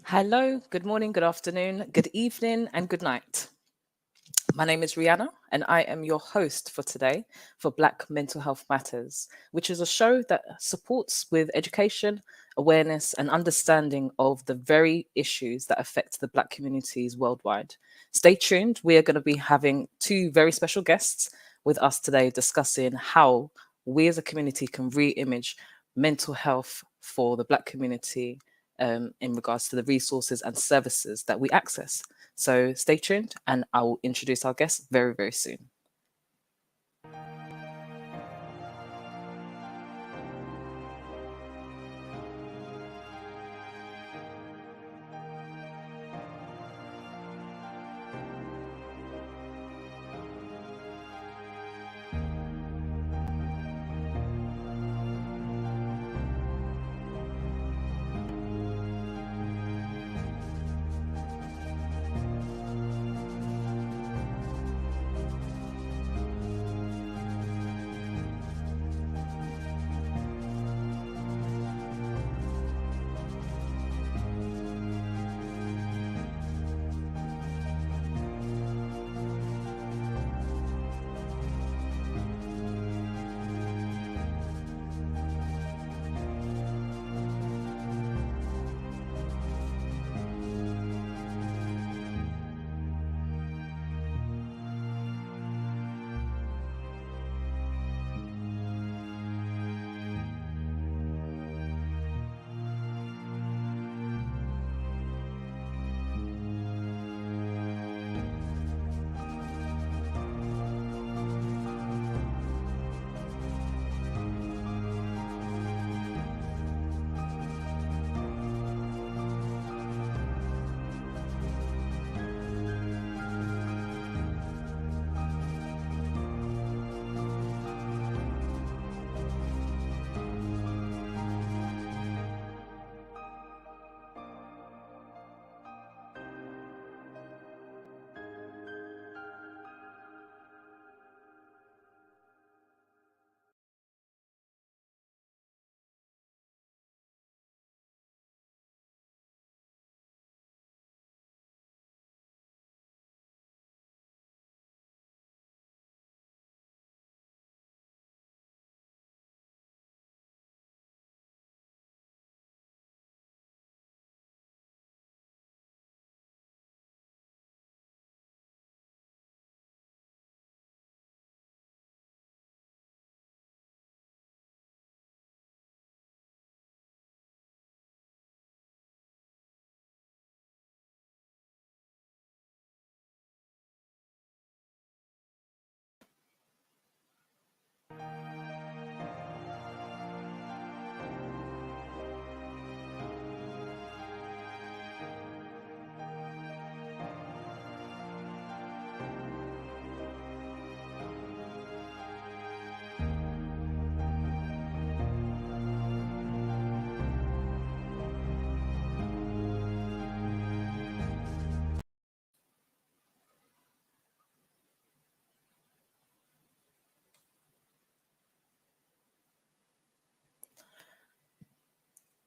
Hello, good morning, good afternoon, good evening, and good night. My name is Rihanna, and I am your host for today for Black Mental Health Matters, which is a show that supports with education, awareness, and understanding of the very issues that affect the Black communities worldwide. Stay tuned. We are going to be having two very special guests with us today discussing how we as a community can re-image mental health for the Black community in regards to the resources and services that we access. So stay tuned and I will introduce our guests very, very soon.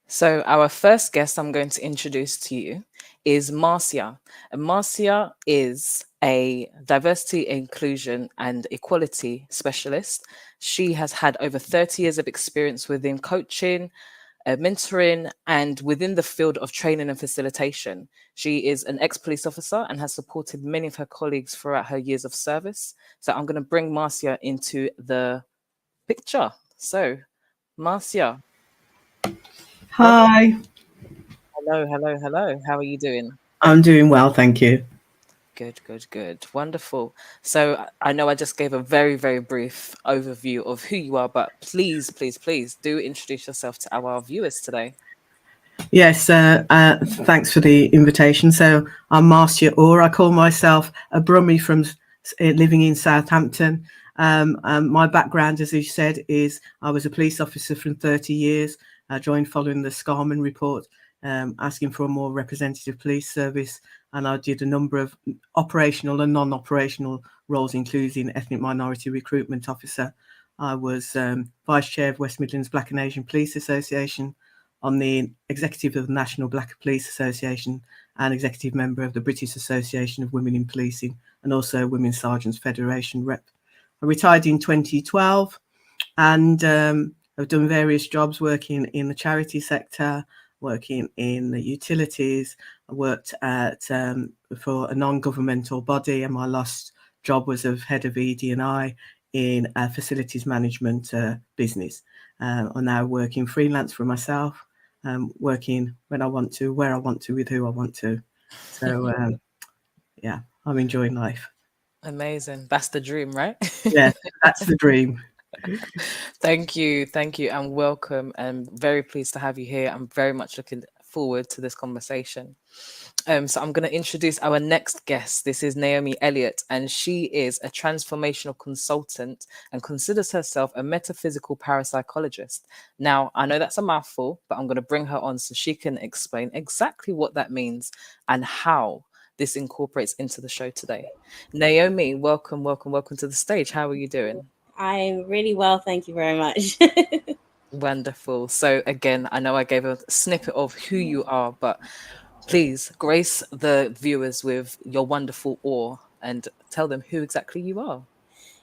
So our first guest I'm going to introduce to you is Marcia. And Marcia is a diversity, inclusion, and equality specialist. She has had over 30 years of experience within coaching, mentoring, and within the field of training and facilitation. She is an ex-police officer and has supported many of her colleagues throughout her years of service. So I'm going to bring Marcia into the picture. So, Marcia, welcome. Hi, Hello, hello, hello. How are you doing? I'm doing well, thank you. Good, good, good. Wonderful. So I know I just gave a very, very brief overview of who you are, but please, please, please do introduce yourself to our viewers today. Yes, thanks for the invitation. So I'm Marcia Orr. I call myself a Brummie from living in Southampton. My background, as you said, is I was a police officer for 30 years. I joined following the Scarman report, asking for a more representative police service. And I did a number of operational and non-operational roles, including ethnic minority recruitment officer. I was vice chair of West Midlands Black and Asian Police Association. I'm the executive of the National Black Police Association and executive member of the British Association of Women in Policing, and also Women's Sergeants Federation rep. I retired in 2012, and I've done various jobs working in the charity sector, working in the utilities. I worked at for a non-governmental body, and my last job was of head of ED&I in a facilities management business. I'm now working freelance for myself, working when I want to, where I want to, with who I want to. So yeah, I'm enjoying life. Amazing. That's the dream, right? Yeah, that's the dream. Thank you, and welcome. I'm very pleased to have you here. I'm very much looking forward to this conversation. So I'm going to introduce our next guest. This is Naomi Elliot, and she is a transformational consultant and considers herself a metaphysical parapsychologist. Now, I know that's a mouthful, but I'm going to bring her on so she can explain exactly what that means and how this incorporates into the show today. Naomi, welcome to the stage. How are you doing? I'm really well, thank you very much. Wonderful. So again, I know I gave a snippet of who you are, but please grace the viewers with your wonderful awe and tell them who exactly you are.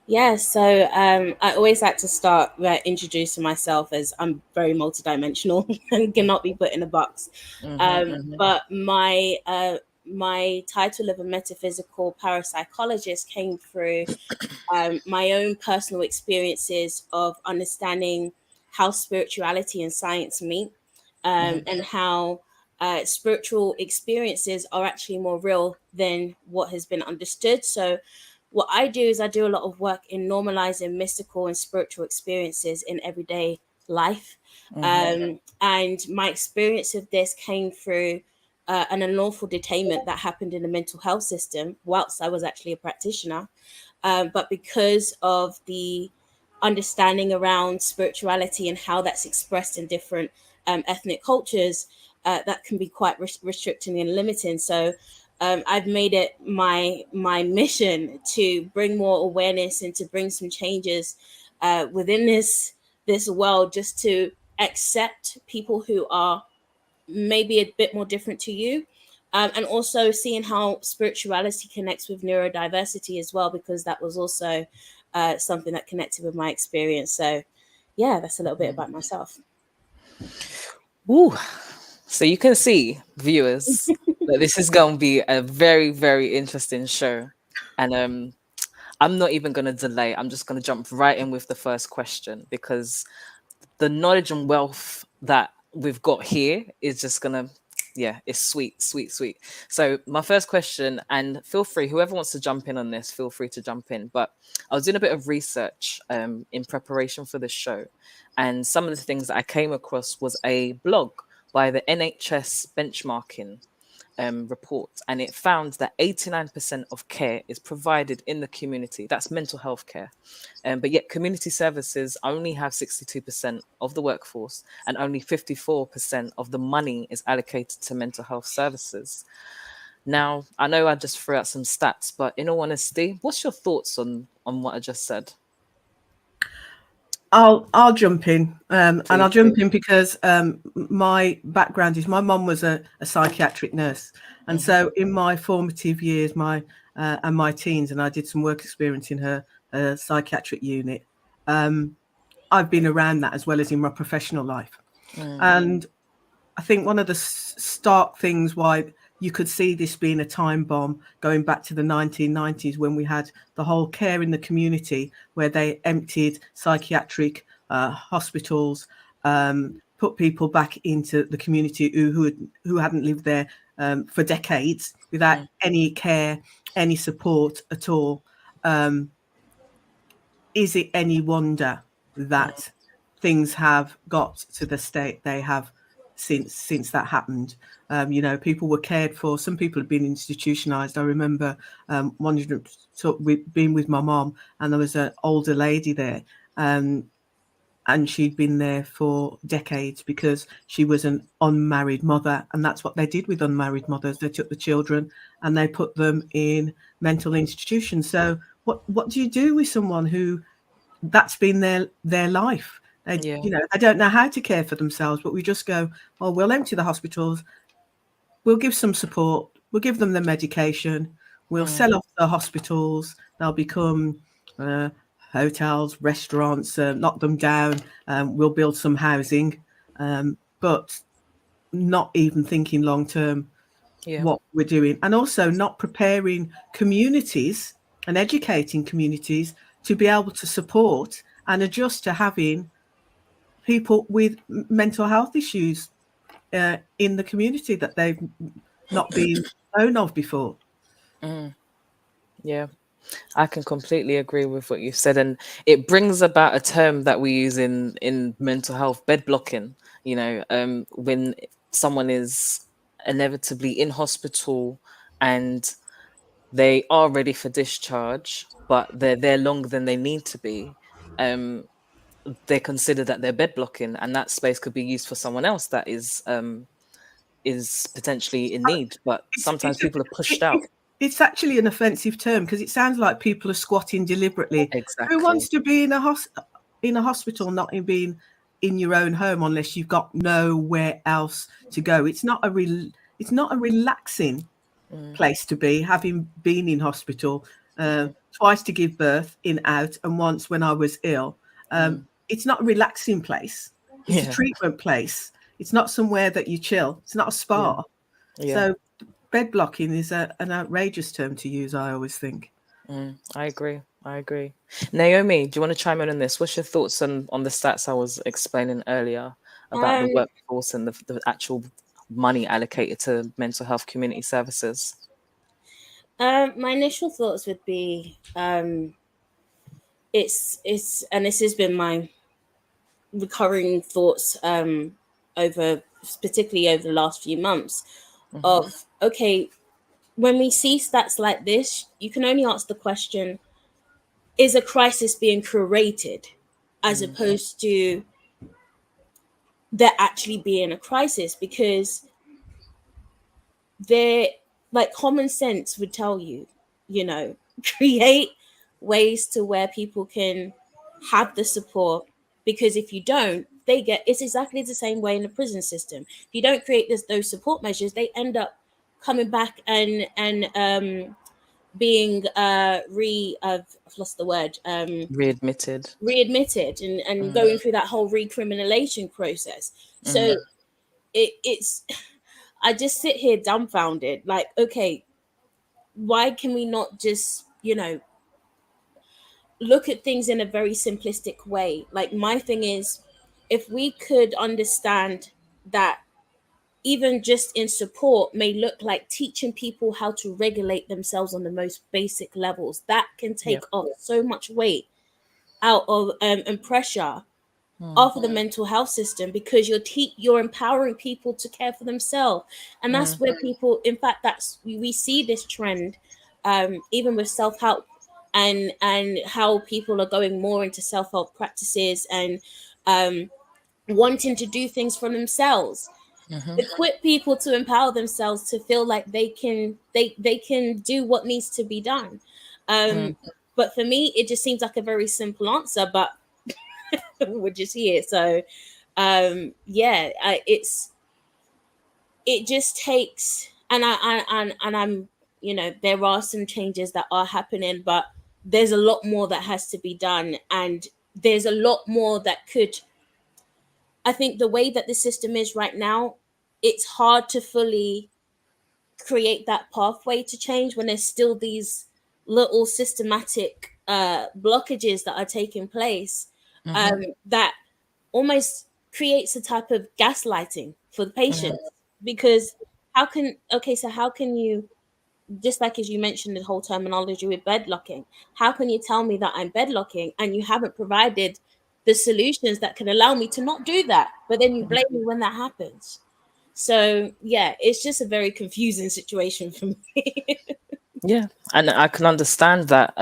Yeah, so I always like to start introducing myself as I'm very multidimensional and cannot be put in a box. But my title of a metaphysical parapsychologist came through my own personal experiences of understanding how spirituality and science meet, and how spiritual experiences are actually more real than what has been understood. So what I do is I do a lot of work in normalizing mystical and spiritual experiences in everyday life. And my experience of this came through an unlawful detainment that happened in the mental health system whilst I was actually a practitioner. But because of the understanding around spirituality and how that's expressed in different ethnic cultures, that can be quite restricting and limiting. So I've made it my mission to bring more awareness and to bring some changes within this world, just to accept people who are maybe a bit more different to you. And also seeing how spirituality connects with neurodiversity as well, because that was also something that connected with my experience. So yeah, that's a little bit about myself. Ooh. So you can see, viewers, that this is going to be a very, very interesting show. And I'm not even going to delay. I'm just going to jump right in with the first question, because the knowledge and wealth that we've got here is just gonna, yeah, it's sweet. So my first question, and feel free, whoever wants to jump in on this, feel free to jump in. But I was doing a bit of research in preparation for this show, and some of the things that I came across was a blog by the NHS benchmarking report, and it found that 89% of care is provided in the community. That's mental health care. But yet community services only have 62% of the workforce, and only 54% of the money is allocated to mental health services. Now, I know I just threw out some stats, but in all honesty, what's your thoughts on what I just said? I'll jump in, and I'll Please jump do. in because my background is my mom was a psychiatric nurse, and so in my formative years, and my teens, and I did some work experience in her psychiatric unit. I've been around that as well as in my professional life, and I think one of the stark things why you could see this being a time bomb going back to the 1990s, when we had the whole care in the community, where they emptied psychiatric hospitals, put people back into the community who hadn't lived there for decades without any care, any support at all. Is it any wonder that things have got to the state they have since that happened? People were cared for. Some people have been institutionalized. I remember being with my mom, and there was an older lady there, and she'd been there for decades because she was an unmarried mother, and that's what they did with unmarried mothers. They took the children and they put them in mental institutions. So what do you do with someone who that's been their life? They, Yeah. they don't know how to care for themselves, but we just go, oh, we'll empty the hospitals, we'll give some support, we'll give them the medication, we'll sell off the hospitals, they'll become hotels, restaurants, knock them down, we'll build some housing, but not even thinking long term what we're doing, and also not preparing communities and educating communities to be able to support and adjust to having people with mental health issues in the community that they've not been known of before. Yeah, I can completely agree with what you said, and it brings about a term that we use in mental health: bed blocking. When someone is inevitably in hospital and they are ready for discharge, but they're there longer than they need to be. They consider that they're bed blocking, and that space could be used for someone else that is potentially in need. But It's sometimes it's a, people are pushed it, out. it's actually an offensive term because it sounds like people are squatting deliberately. Who Exactly. wants to be in a hospital, not in being in your own home unless you've got nowhere else to go? It's not a relaxing place to be, having been in hospital twice to give birth, in out, and once when I was ill. It's not a relaxing place. It's a Yeah. treatment place. It's not somewhere that you chill. It's not a Yeah. spa. Yeah. So bed blocking is an outrageous term to use, I always think. I agree. I agree. Naomi, do you want to chime in on this? What's your thoughts on the stats I was explaining earlier about the Um, workforce and the actual money allocated to mental health community services? my initial thoughts would be it's and this has been my recurring thoughts over particularly over the last few months of okay, when we see stats like this, you can only ask the question, is a crisis being created as opposed to there actually being a crisis? Because there, like, common sense would tell you, you know, create ways to where people can have the support, because if you don't, they get, it's exactly the same way in the prison system. If you don't create those support measures, they end up coming back and being I've lost the word, Readmitted. readmitted, and going through that whole recrimination process. So it's I just sit here dumbfounded, like, okay, why can we not just, look at things in a very simplistic way? Like, my thing is, if we could understand that even just in support may look like teaching people how to regulate themselves on the most basic levels, that can Yeah. take off so much weight out of and pressure off of the mental health system, because you're empowering people to care for themselves. And that's where people, in fact, that's we see this trend even with self-help, and how people are going more into self-help practices and wanting to do things for themselves, equip people to empower themselves to feel like they can do what needs to be done. But for me, it just seems like a very simple answer, but we're just here. So yeah, it just takes, and I'm, there are some changes that are happening, but there's a lot more that has to be done, and there's a lot more that could, I think the way that the system is right now, it's hard to fully create that pathway to change when there's still these little systematic blockages that are taking place, that almost creates a type of gaslighting for the patient. Because how can you, just like as you mentioned the whole terminology with bedlocking, how can you tell me that I'm bedlocking and you haven't provided the solutions that can allow me to not do that, but then you blame me when that happens? So yeah, it's just a very confusing situation for me. Yeah, and I can understand that.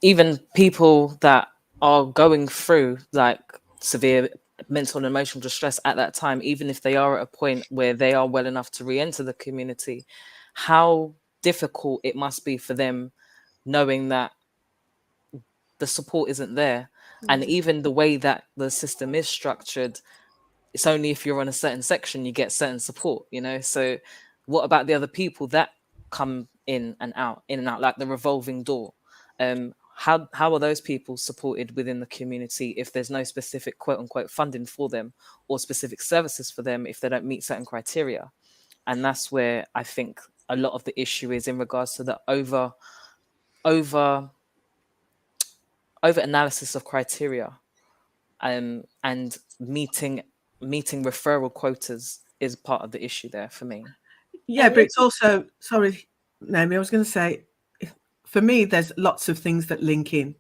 Even people that are going through like severe mental and emotional distress at that time, even if they are at a point where they are well enough to re-enter the community, how difficult it must be for them knowing that the support isn't there. And even the way that the system is structured, it's only if you're on a certain section you get certain support, you know. So what about the other people that come in and out, like the revolving door? How are those people supported within the community if there's no specific quote unquote funding for them or specific services for them if they don't meet certain criteria? And that's where I think a lot of the issue is in regards to the over analysis of criteria, and meeting referral quotas is part of the issue there for me. Yeah, but it's also, sorry, Naomi, I was going to say, for me, there's lots of things that link in.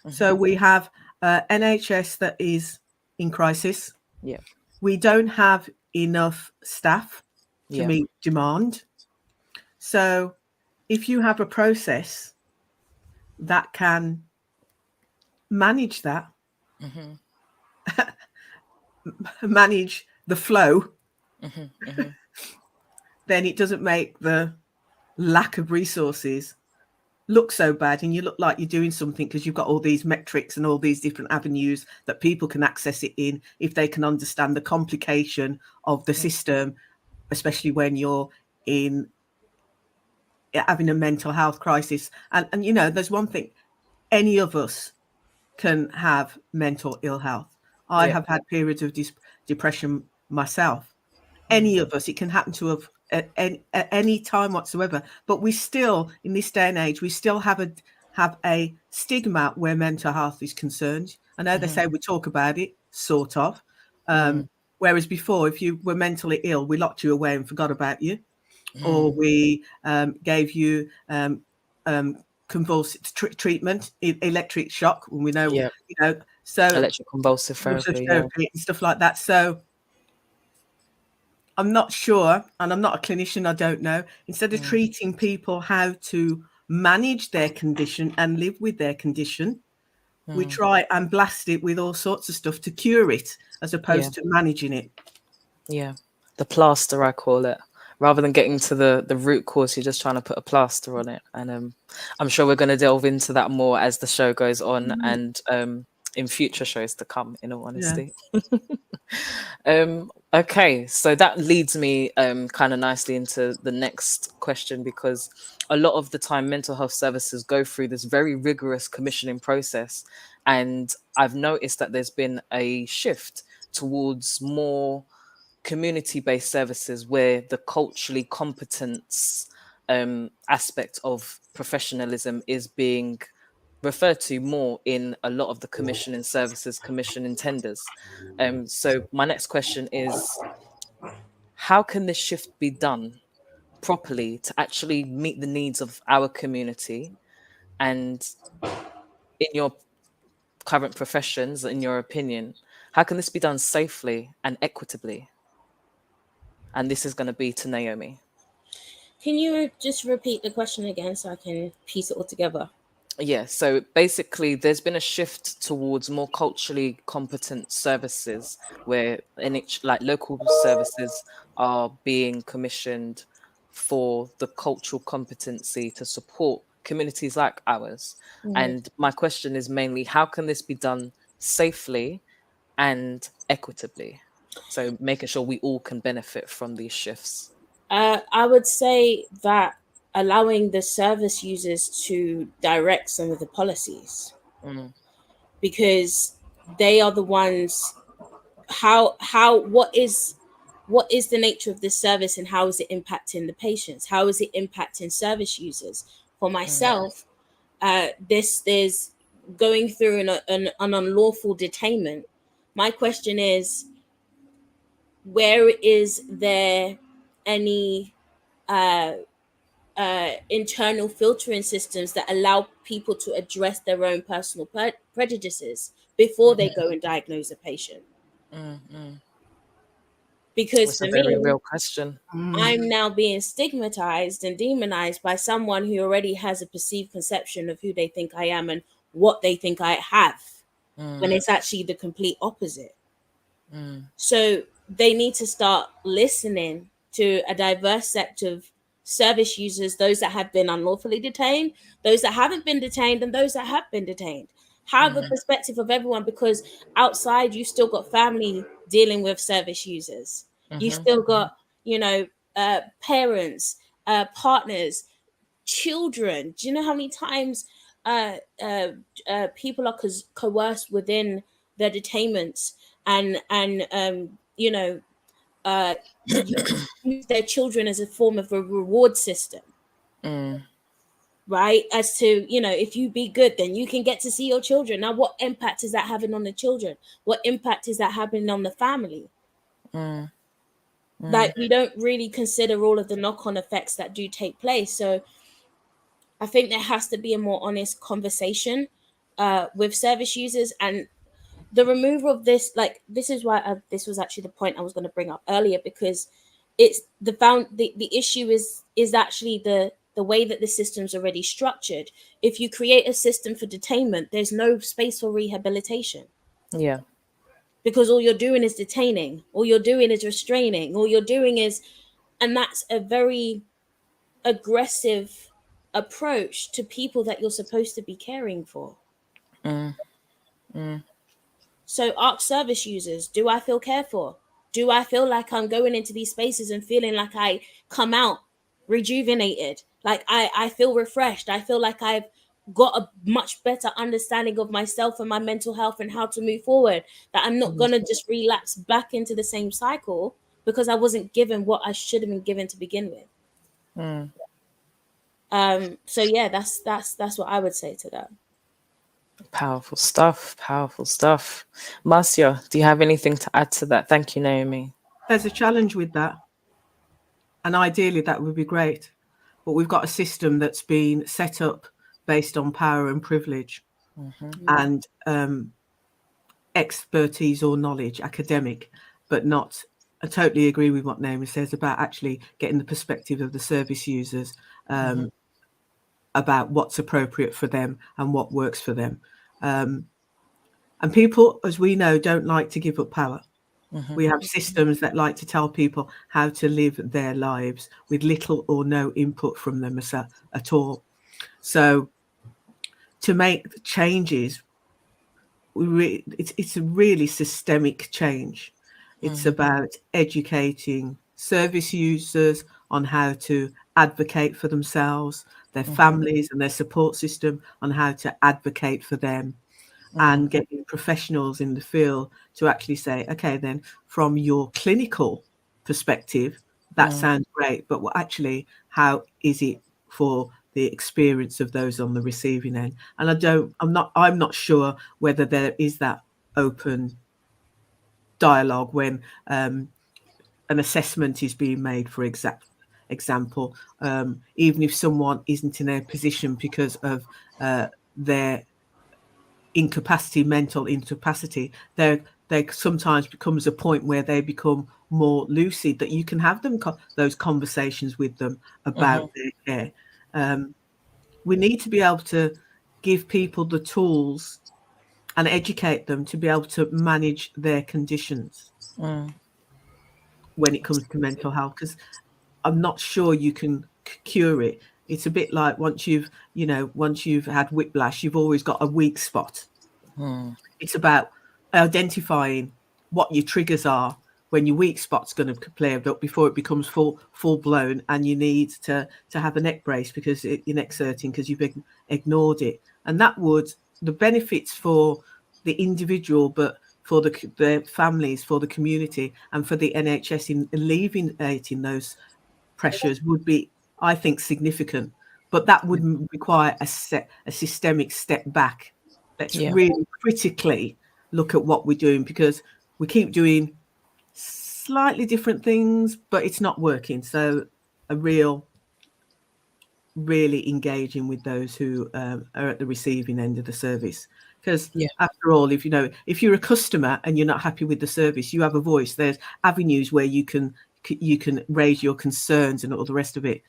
So we have NHS that is in crisis. Yeah. We don't have enough staff to meet demand. So if you have a process that can manage that, manage the flow, then it doesn't make the lack of resources look so bad, and you look like you're doing something because you've got all these metrics and all these different avenues that people can access it in if they can understand the complication of the system, especially when you're in having a mental health crisis. And you know, there's one thing, any of us can have mental ill health. I have had periods of depression myself. Any of us, it can happen to us at any time whatsoever. But we still, in this day and age, we still have a stigma where mental health is concerned. I know they say we talk about it, sort of. Whereas before, if you were mentally ill, we locked you away and forgot about you. Or we gave you convulsive treatment, electric shock, when we know, you know, so electroconvulsive therapy and stuff like that. So I'm not sure, and I'm not a clinician, I don't know. Instead of treating people how to manage their condition and live with their condition, we try and blast it with all sorts of stuff to cure it, as opposed to managing it. Yeah, the plaster, I call it. Rather than getting to the root cause, you're just trying to put a plaster on it. And I'm sure we're going to delve into that more as the show goes on and in future shows to come, in all honesty. Okay, so that leads me kind of nicely into the next question, because a lot of the time mental health services go through this very rigorous commissioning process. And I've noticed that there's been a shift towards more community-based services where the culturally competence aspect of professionalism is being referred to more in a lot of the commissioning services, commissioning tenders. So my next question is, how can this shift be done properly to actually meet the needs of our community? And in your current professions, in your opinion, how can this be done safely and equitably? And this is going to be to Naomi. Can you just repeat the question again so I can piece it all together? Yeah, so basically there's been a shift towards more culturally competent services where like local services are being commissioned for the cultural competency to support communities like ours. And my question is mainly, how can this be done safely and equitably? So making sure we all can benefit from these shifts. I would say that allowing the service users to direct some of the policies, because they are the ones. What is the nature of this service, and how is it impacting the patients? How is it impacting service users? For myself, this is going through an unlawful detainment. My question is, where is there any internal filtering systems that allow people to address their own personal prejudices before they go and diagnose a patient? Because That's for a very me, real question. I'm now being stigmatized and demonized by someone who already has a perceived conception of who they think I am and what they think I have, when it's actually the complete opposite. So they need to start listening to a diverse set of service users, those that have been unlawfully detained, those that haven't been detained, and those that have been detained. Have a perspective of everyone, because outside you still got family dealing with service users. You still got, you know, parents, partners, children. Do you know how many times people are coerced within their detainments and you know, use their children as a form of a reward system, right? As to, you know, if you be good, then you can get to see your children. Now, what impact is that having on the children? What impact is that having on the family? Like, we don't really consider all of the knock-on effects that do take place. So I think there has to be a more honest conversation with service users, and the removal of this, like, this is why this was actually the point I was going to bring up earlier, because it's the issue is actually the way that the system's already structured. If you create a system for detainment, there's no space for rehabilitation. Yeah. Because all you're doing is detaining, all you're doing is restraining, all you're doing is, and that's a very aggressive approach to people that you're supposed to be caring for. So ask service users, do I feel cared for? Do I feel like I'm going into these spaces and feeling like I come out rejuvenated? Like I feel refreshed. I feel like I've got a much better understanding of myself and my mental health and how to move forward. That I'm not going to just relapse back into the same cycle because I wasn't given what I should have been given to begin with. So yeah, that's what I would say to that. Powerful stuff. Powerful stuff. Marcia, do you have anything to add to that? Thank you, Naomi. There's a challenge with that. And ideally, that would be great. But we've got a system that's been set up based on power and privilege and expertise or knowledge, academic, but not. I totally agree with what Naomi says about actually getting the perspective of the service users about what's appropriate for them and what works for them. And people, as we know, don't like to give up power. We have systems that like to tell people how to live their lives with little or no input from them at all. So to make changes, it's a really systemic change. It's about educating service users on how to advocate for themselves, their families and their support system on how to advocate for them, and getting professionals in the field to actually say, okay, then from your clinical perspective, that sounds great, but actually, how is it for the experience of those on the receiving end? And I'm not sure whether there is that open dialogue when an assessment is being made, for example, even if someone isn't in their position because of their mental incapacity, there sometimes becomes a point where they become more lucid, that you can have those conversations with them about their care. We need to be able to give people the tools and educate them to be able to manage their conditions when it comes to mental health, because I'm not sure you can cure it. It's a bit like once you've had whiplash, you've always got a weak spot. It's about identifying what your triggers are when your weak spot's going to play up before it becomes full blown, and you need to have a neck brace because your neck's hurting because you've ignored it. And that would, the benefits for the individual, but for the families, for the community, and for the NHS in alleviating those pressures would be, I think, significant. But that would require a systemic step back. Let's really critically look at what we're doing, because we keep doing slightly different things, but it's not working. So really engaging with those who are at the receiving end of the service. Because after all, if you're a customer and you're not happy with the service, you have a voice. There's avenues where you can raise your concerns and all the rest of it.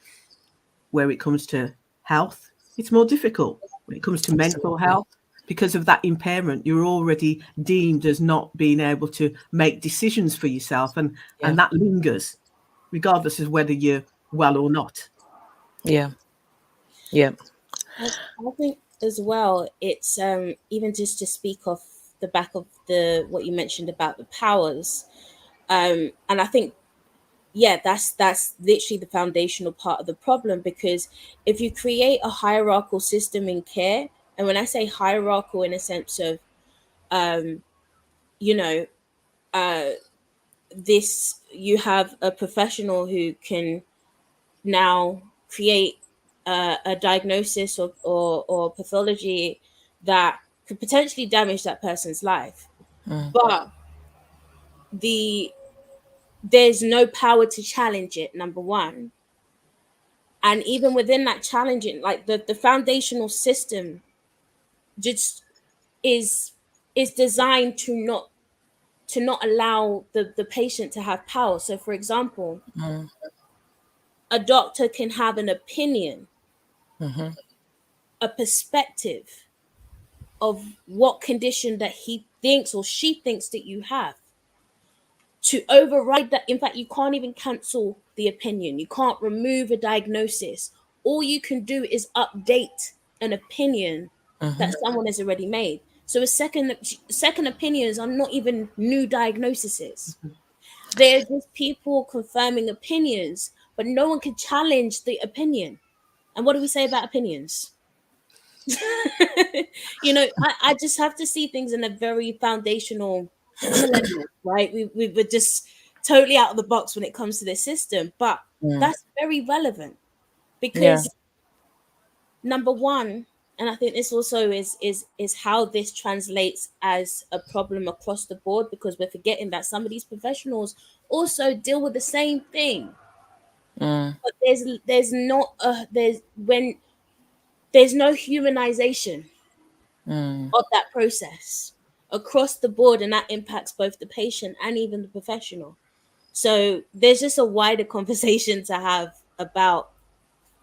Where it comes to health, it's more difficult. When it comes to mental health, because of that impairment, you're already deemed as not being able to make decisions for yourself, and that lingers, regardless of whether you're well or not. I as well, it's even just to speak off the back of the what you mentioned about the powers, and I think, yeah, that's literally the foundational part of the problem, because if you create a hierarchical system in care, and when I say hierarchical in a sense of um you know uh this, you have a professional who can now create a diagnosis or pathology that could potentially damage that person's life, but the there's no power to challenge it, number one. And even within that challenging, like the foundational system just is is designed to not allow the patient to have power. So for example, Mm, a doctor can have an opinion, mm-hmm, a perspective of what condition that he thinks or she thinks that you have, to override that. In fact, you can't even cancel the opinion, you can't remove a diagnosis. All you can do is update an opinion mm-hmm, that someone has already made. So a second opinions are not even new diagnoses. They're just people confirming opinions, but no one can challenge the opinion. And what do we say about opinions? I just have to see things in a very foundational level, right? We were just totally out of the box when it comes to this system, but mm, that's very relevant yeah, because number one, and I think this also is how this translates as a problem across the board, because we're forgetting that some of these professionals also deal with the same thing. mm, But there's not a there's when there's no humanization mm, of that process across the board, and that impacts both the patient and even the professional. So there's just a wider conversation to have about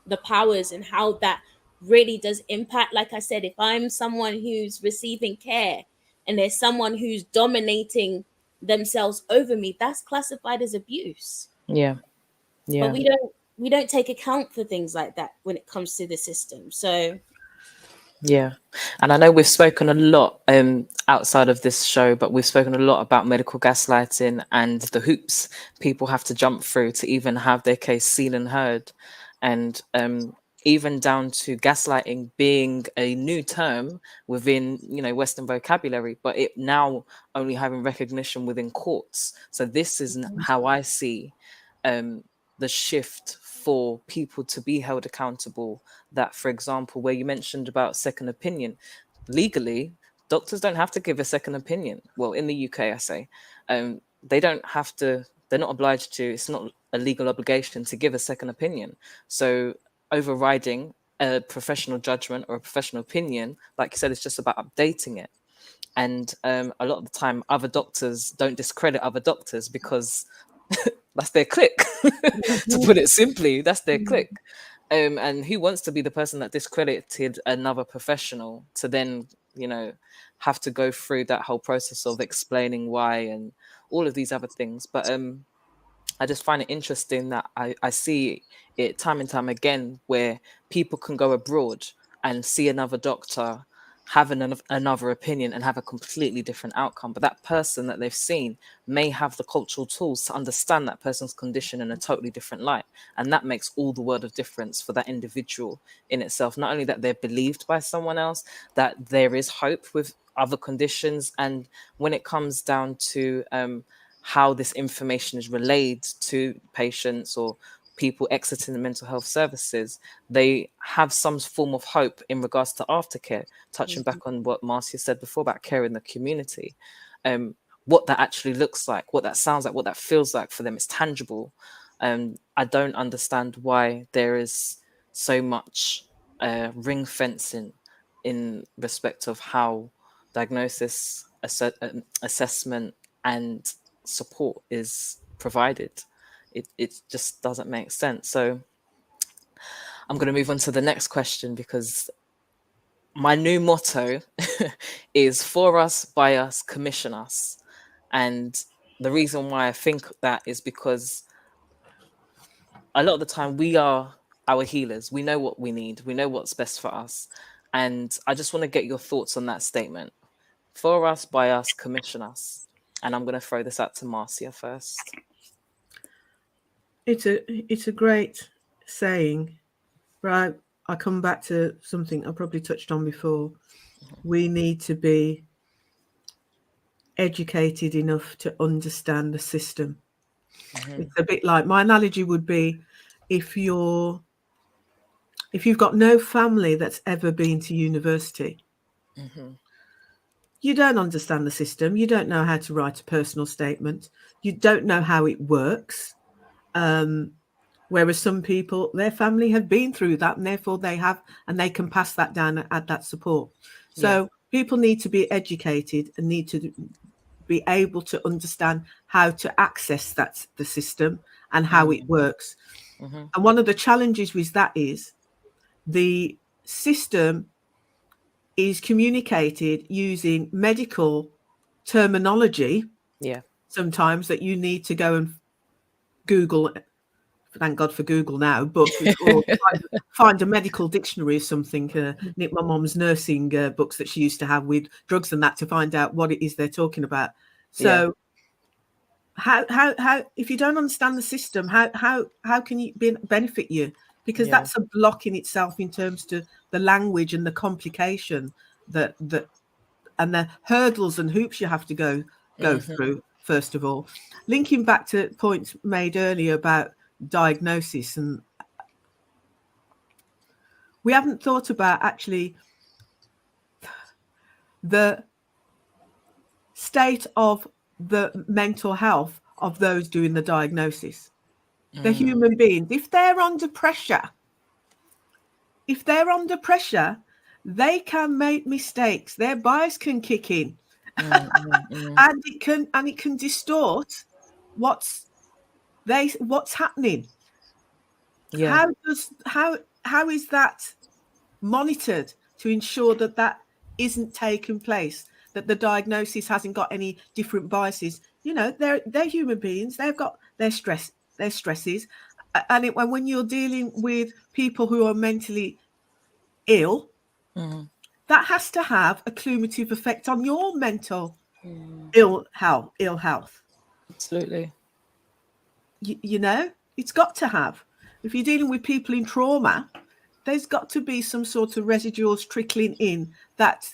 the powers and how that really does impact. Like I said, if I'm someone who's receiving care and there's someone who's dominating themselves over me, that's classified as abuse. yeah, But yeah. we don't take account for things like that when it comes to the system. So Yeah. And I know we've spoken a lot outside of this show, but we've spoken a lot about medical gaslighting and the hoops people have to jump through to even have their case seen and heard. And even down to gaslighting being a new term within, Western vocabulary, but it now only having recognition within courts. So this is how I see um, the shift for people to be held accountable, that, for example, where you mentioned about second opinion, legally, doctors don't have to give a second opinion. Well, in the UK, I say, they don't have to, they're not obliged to, it's not a legal obligation to give a second opinion. So overriding a professional judgment or a professional opinion, like you said, it's just about updating it. And a lot of the time, other doctors don't discredit other doctors because that's their clique. To put it simply, that's their clique. And who wants to be the person that discredited another professional to then, have to go through that whole process of explaining why and all of these other things. But I just find it interesting that I see it time and time again where people can go abroad and see another doctor, have another opinion, and have a completely different outcome. But that person that they've seen may have the cultural tools to understand that person's condition in a totally different light. And that makes all the world of difference for that individual in itself. Not only that they're believed by someone else, that there is hope with other conditions. And when it comes down to how this information is relayed to patients or people exiting the mental health services, they have some form of hope in regards to aftercare, touching back on what Marcia said before about care in the community. What that actually looks like, what that sounds like, what that feels like for them, it's tangible. I don't understand why there is so much ring fencing in respect of how diagnosis, assessment, and support is provided. It just doesn't make sense. So I'm going to move on to the next question, because my new motto is for us, by us, commission us. And the reason why I think that is because a lot of the time we are our healers. We know what we need. We know what's best for us. And I just want to get your thoughts on that statement. For us, by us, commission us. And I'm going to throw this out to Marcia first. It's a great saying, right? I come back to something I probably touched on before. We need to be educated enough to understand the system. It's a bit like, my analogy would be, if you've got no family that's ever been to university, you don't understand the system. You don't know how to write a personal statement. You don't know how it works. Whereas some people, their family have been through that, and therefore they can pass that down and add that support. So people need to be educated and need to be able to understand how to access the system and how it works. And one of the challenges with that is the system is communicated using medical terminology. Sometimes that you need to go and Google. Thank God for Google now, but or find a medical dictionary or something. Nick, my mom's nursing books that she used to have with drugs and that, to find out what it is they're talking about. So how if you don't understand the system, how can you benefit you? Because that's a block in itself in terms to the language and the complication that and the hurdles and hoops you have to go through. First of all, linking back to points made earlier about diagnosis, and we haven't thought about actually the state of the mental health of those doing the diagnosis. The human beings, if they're under pressure, they can make mistakes. Their bias can kick in, and it can distort what's happening. How is that monitored to ensure that isn't taking place, that the diagnosis hasn't got any different biases? They're human beings. They've got their stresses, and when you're dealing with people who are mentally ill, that has to have a cumulative effect on your mental ill health. Absolutely. It's got to have. If you're dealing with people in trauma, there's got to be some sort of residuals trickling in that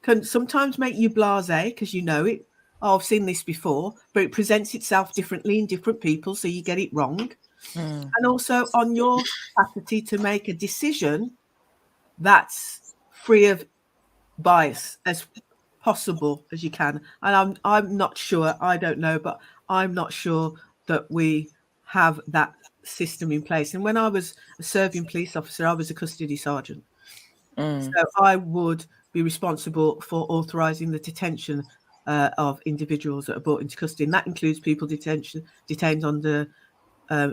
can sometimes make you blasé because it. Oh, I've seen this before, but it presents itself differently in different people, so you get it wrong. And also on your capacity to make a decision that's free of bias as possible as you can. And I'm not sure, I don't know, but I'm not sure that we have that system in place. And when I was a serving police officer, I was a custody sergeant. So I would be responsible for authorising the detention of individuals that are brought into custody. And that includes people detained under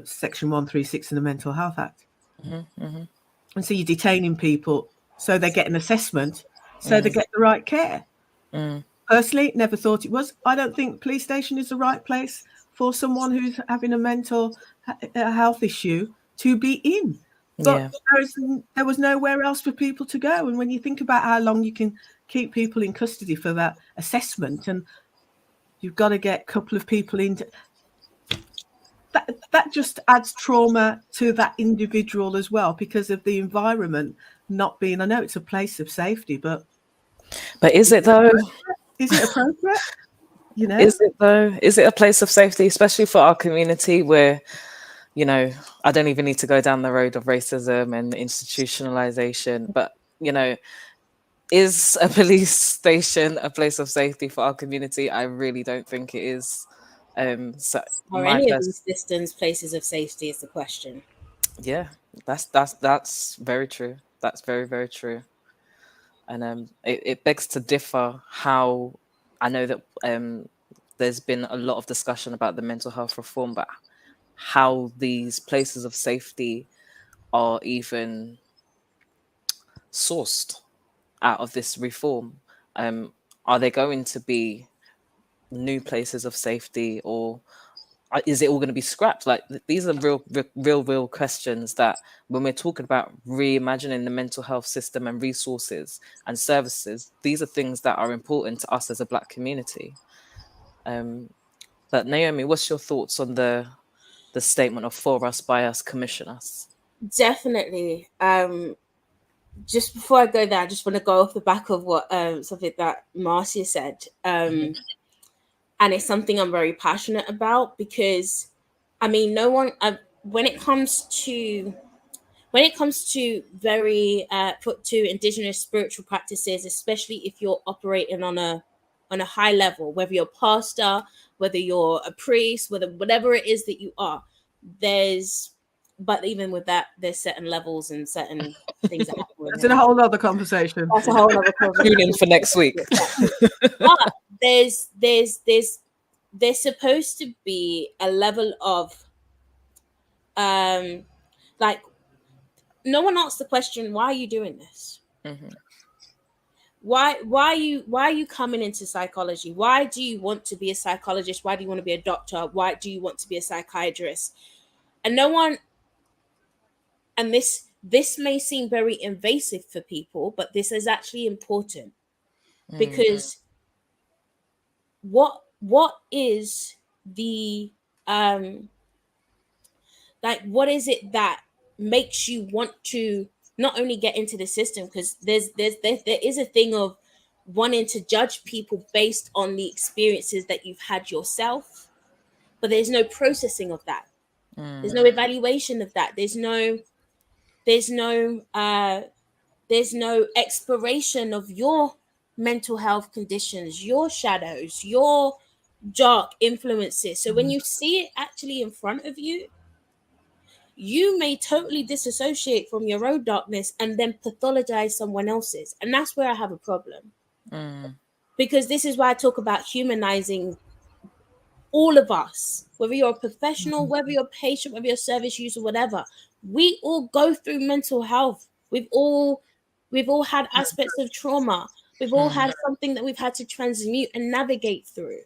Section 136 in the Mental Health Act. And so you're detaining people so they get an assessment, so they get the right care. Personally, never thought it was. I don't think police station is the right place for someone who's having a mental health issue to be in. But there was nowhere else for people to go. And when you think about how long you can keep people in custody for that assessment, and you've got to get a couple of people in, that just adds trauma to that individual as well, because of the environment not being, I know it's a place of safety, but is it though? Is it appropriate? Is it though? Is it a place of safety, especially for our community where, I don't even need to go down the road of racism and institutionalization, but, is a police station a place of safety for our community? I really don't think it is. Are any of these systems places of safety is the question. Yeah, that's very true. That's very, very true. And it begs to differ how, I know that there's been a lot of discussion about the mental health reform, but how these places of safety are even sourced out of this reform. Are they going to be new places of safety, or is it all going to be scrapped? Like these are real questions that when we're talking about reimagining the mental health system and resources and services, these are things that are important to us as a Black community. But Naomi, what's your thoughts on the statement of for us, by us, commission us? Definitely. Just before I go there, I just want to go off the back of what something that Marcia said. And it's something I'm very passionate about, because I mean, no one when it comes to very put to indigenous spiritual practices, especially if you're operating on a high level, whether you're a pastor, whether you're a priest, whatever it is that you are, but even with that, there's certain levels and certain things that happen. That's a whole other conversation. That's a whole other conversation. Tune in for next week. But there's supposed to be a level of like, no one asks the question, why are you doing this? Mm-hmm. Why are you coming into psychology? Why do you want to be a psychologist? Why do you want to be a doctor? Why do you want to be a psychiatrist? And no one, and this may seem very invasive for people, but this is actually important, because what is the like, what is it that makes you want to not only get into the system? Because there is a thing of wanting to judge people based on the experiences that you've had yourself, but there's no processing of that. There's no evaluation of that. There's no exploration of your mental health conditions, your shadows, your dark influences. So when you see it actually in front of you, you may totally disassociate from your own darkness and then pathologize someone else's. And that's where I have a problem. Because this is why I talk about humanizing all of us, whether you're a professional, whether you're a patient, whether you're a service user, whatever. We all go through mental health. We've all had aspects of trauma. We've all had something that we've had to transmute and navigate through.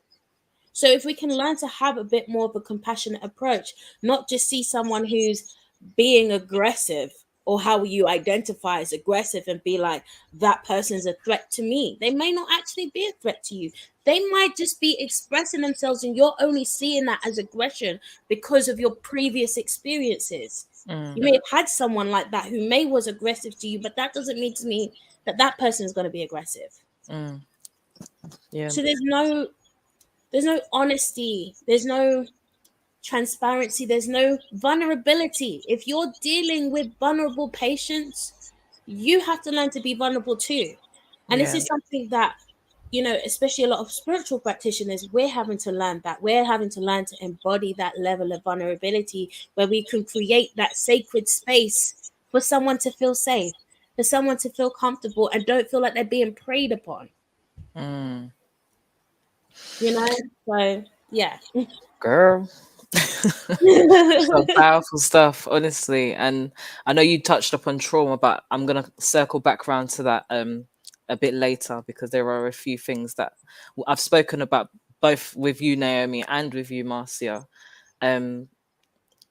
So if we can learn to have a bit more of a compassionate approach, not just see someone who's being aggressive or how you identify as aggressive and be like, that person's a threat to me. They may not actually be a threat to you. They might just be expressing themselves and you're only seeing that as aggression because of your previous experiences. You may have had someone like that who was aggressive to you, but that doesn't mean to me that person is going to be aggressive. Yeah. So there's no honesty, there's no transparency, there's no vulnerability. If you're dealing with vulnerable patients, you have to learn to be vulnerable too. And this is something that, especially a lot of spiritual practitioners, we're having to learn that. We're having to learn to embody that level of vulnerability where we can create that sacred space for someone to feel safe, for someone to feel comfortable and don't feel like they're being preyed upon. So yeah. Girl. Some powerful stuff, honestly. And I know you touched upon trauma, but I'm gonna circle back around to that a bit later, because there are a few things that I've spoken about both with you, Naomi, and with you, Marcia.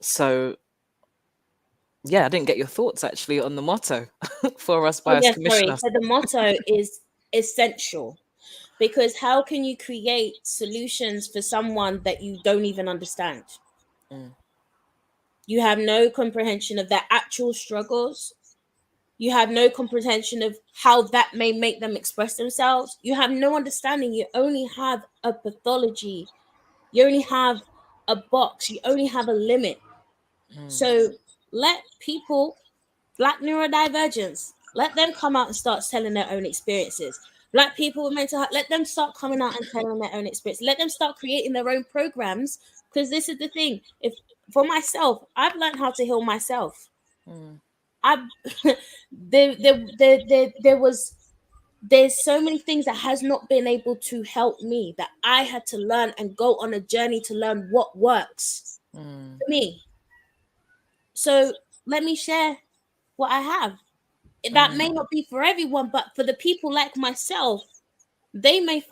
So yeah, I didn't get your thoughts actually on the motto for us, by us, commission us. So the motto is essential. Because how can you create solutions for someone that you don't even understand? You have no comprehension of their actual struggles. You have no comprehension of how that may make them express themselves. You have no understanding. You only have a pathology. You only have a box. You only have a limit. So let people, Black neurodivergence, let them come out and start telling their own experiences. Black people with mental health, let them start coming out and telling their own experience. Let them start creating their own programs, because this is the thing. If for myself, I've learned how to heal myself. There's so many things that has not been able to help me that I had to learn and go on a journey to learn what works for me. So let me share what I have. That may not be for everyone, but for the people like myself, you might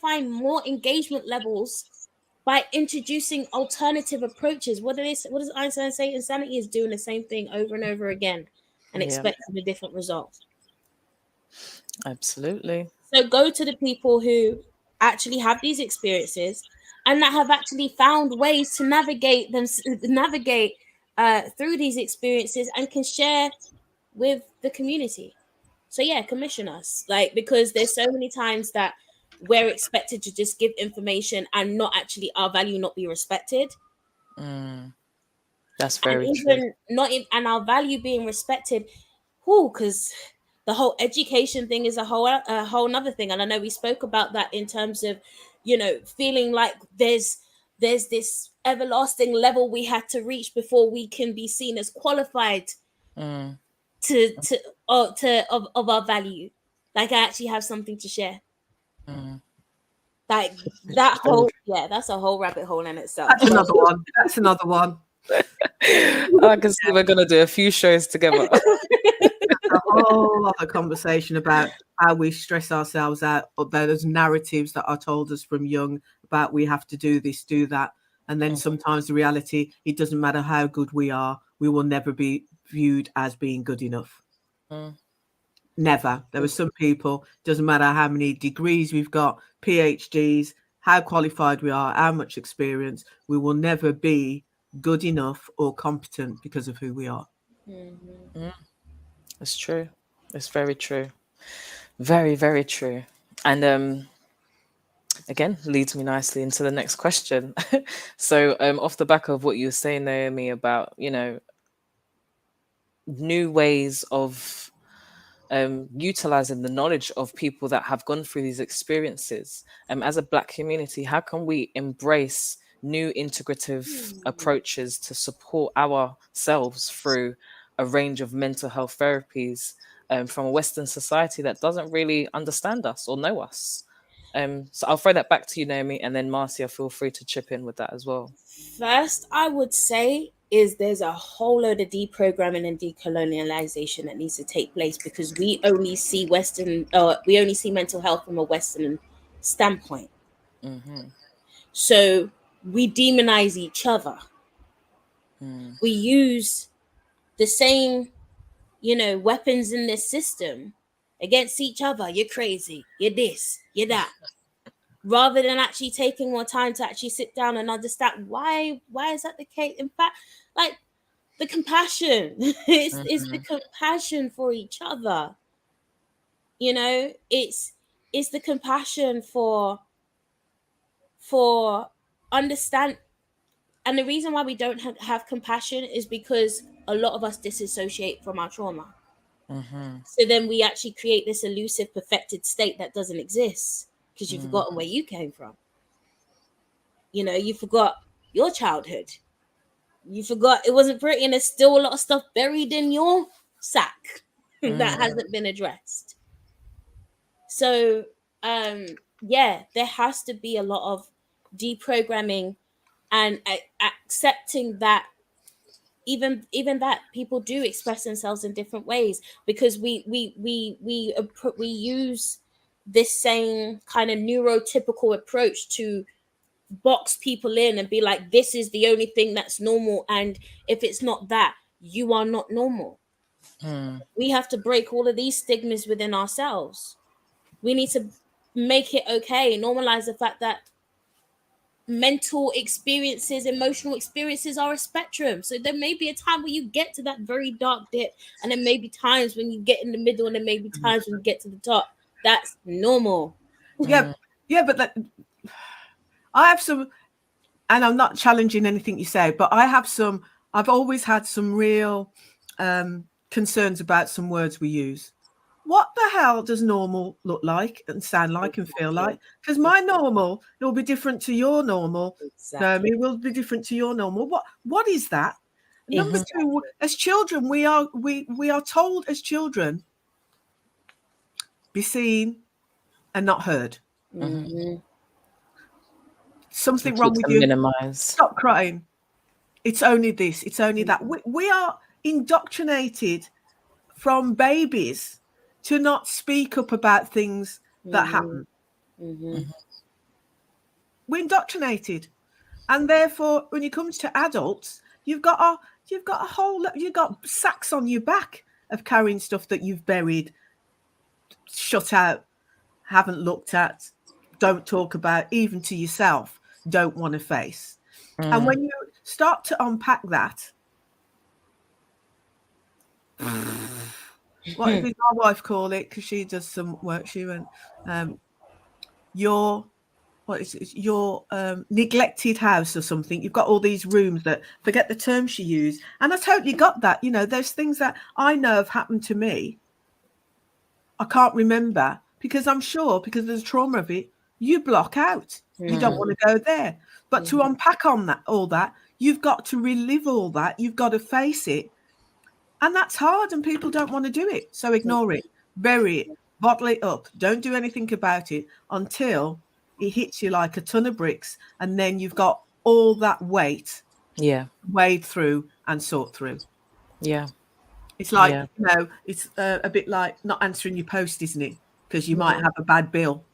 find more engagement levels by introducing alternative approaches. What does Einstein say? Insanity is doing the same thing over and over again and expecting a different result. Absolutely. So go to the people who actually have these experiences and that have actually found ways to navigate through these experiences and can share with the community. So yeah, commission us, like, because there's so many times that we're expected to just give information and not actually our value not be respected. That's very true. And our value being respected, because the whole education thing is a whole nother thing. And I know we spoke about that in terms of, feeling like there's this everlasting level we had to reach before we can be seen as qualified of our value. Like, I actually have something to share. Like that whole, that's a whole rabbit hole in itself. That's another one. I can see we're gonna do a few shows together. A whole other conversation about how we stress ourselves out. There's narratives that are told us from young about we have to do this, do that, and then sometimes the reality, it doesn't matter how good we are, we will never be viewed as being good enough. Never. There are some people, doesn't matter how many degrees we've got, PhDs, how qualified we are, how much experience, we will never be good enough or competent because of who we are. It's true. It's very true. Very, very true. And again, leads me nicely into the next question. So off the back of what you were saying, Naomi, about, new ways of utilizing the knowledge of people that have gone through these experiences, as a Black community, how can we embrace new integrative approaches to support ourselves through a range of mental health therapies from a Western society that doesn't really understand us or know us? So I'll throw that back to you, Naomi, and then Marcia, feel free to chip in with that as well. First, I would say is there's a whole load of deprogramming and decolonialization that needs to take place, because we only see mental health from a Western standpoint. So we demonize each other. We use the same, weapons in this system against each other. You're crazy. You're this. You're that. Rather than actually taking more time to actually sit down and understand why is that the case. In fact, like, the compassion, it's the compassion for each other. It's the compassion for understand. And the reason why we don't have compassion is because a lot of us disassociate from our trauma. So then we actually create this elusive, perfected state that doesn't exist, because you've forgotten where you came from. You forgot your childhood. You forgot it wasn't pretty, and there's still a lot of stuff buried in your sack that hasn't been addressed. So, there has to be a lot of deprogramming and accepting that even that people do express themselves in different ways, because we use this same kind of neurotypical approach to box people in and be like, this is the only thing that's normal, and if it's not that, you are not normal. We have to break all of these stigmas within ourselves. We need to make it okay, normalize the fact that mental experiences, emotional experiences are a spectrum. So there may be a time where you get to that very dark dip, and there may be times when you get in the middle, and there may be times when you get to the top. That's normal. But I have some, and I'm not challenging anything you say, but I've always had some real concerns about some words we use. What the hell does normal look like and sound like and feel like? Because my normal, it will be different to your normal. Exactly. It will be different to your normal. What is that? Number two, as children, we are told as children, be seen and not heard. Something wrong with you. Minimize. Stop crying. It's only this. It's only that. We are indoctrinated from babies to not speak up about things that happen. We're indoctrinated. And therefore, when it comes to adults, you've got sacks on your back of carrying stuff that you've buried, shut out, haven't looked at, don't talk about, even to yourself, don't want to face. And when you start to unpack that, what did my wife call it? Because she does some work. She went, your neglected house or something. You've got all these rooms that, forget the term she used. And I totally got that. You know, there's things that I know have happened to me. I can't remember because I'm sure, because there's trauma of it, you block out. You don't want to go there. But to unpack on that, all that, you've got to relive all that. You've got to face it. And that's hard, and people don't want to do it. So ignore it, bury it, bottle it up. Don't do anything about it until it hits you like a ton of bricks, and then you've got all that weight wade through and sort through. Yeah. It's like, you know, it's a bit like not answering your post, isn't it? Because you might have a bad bill,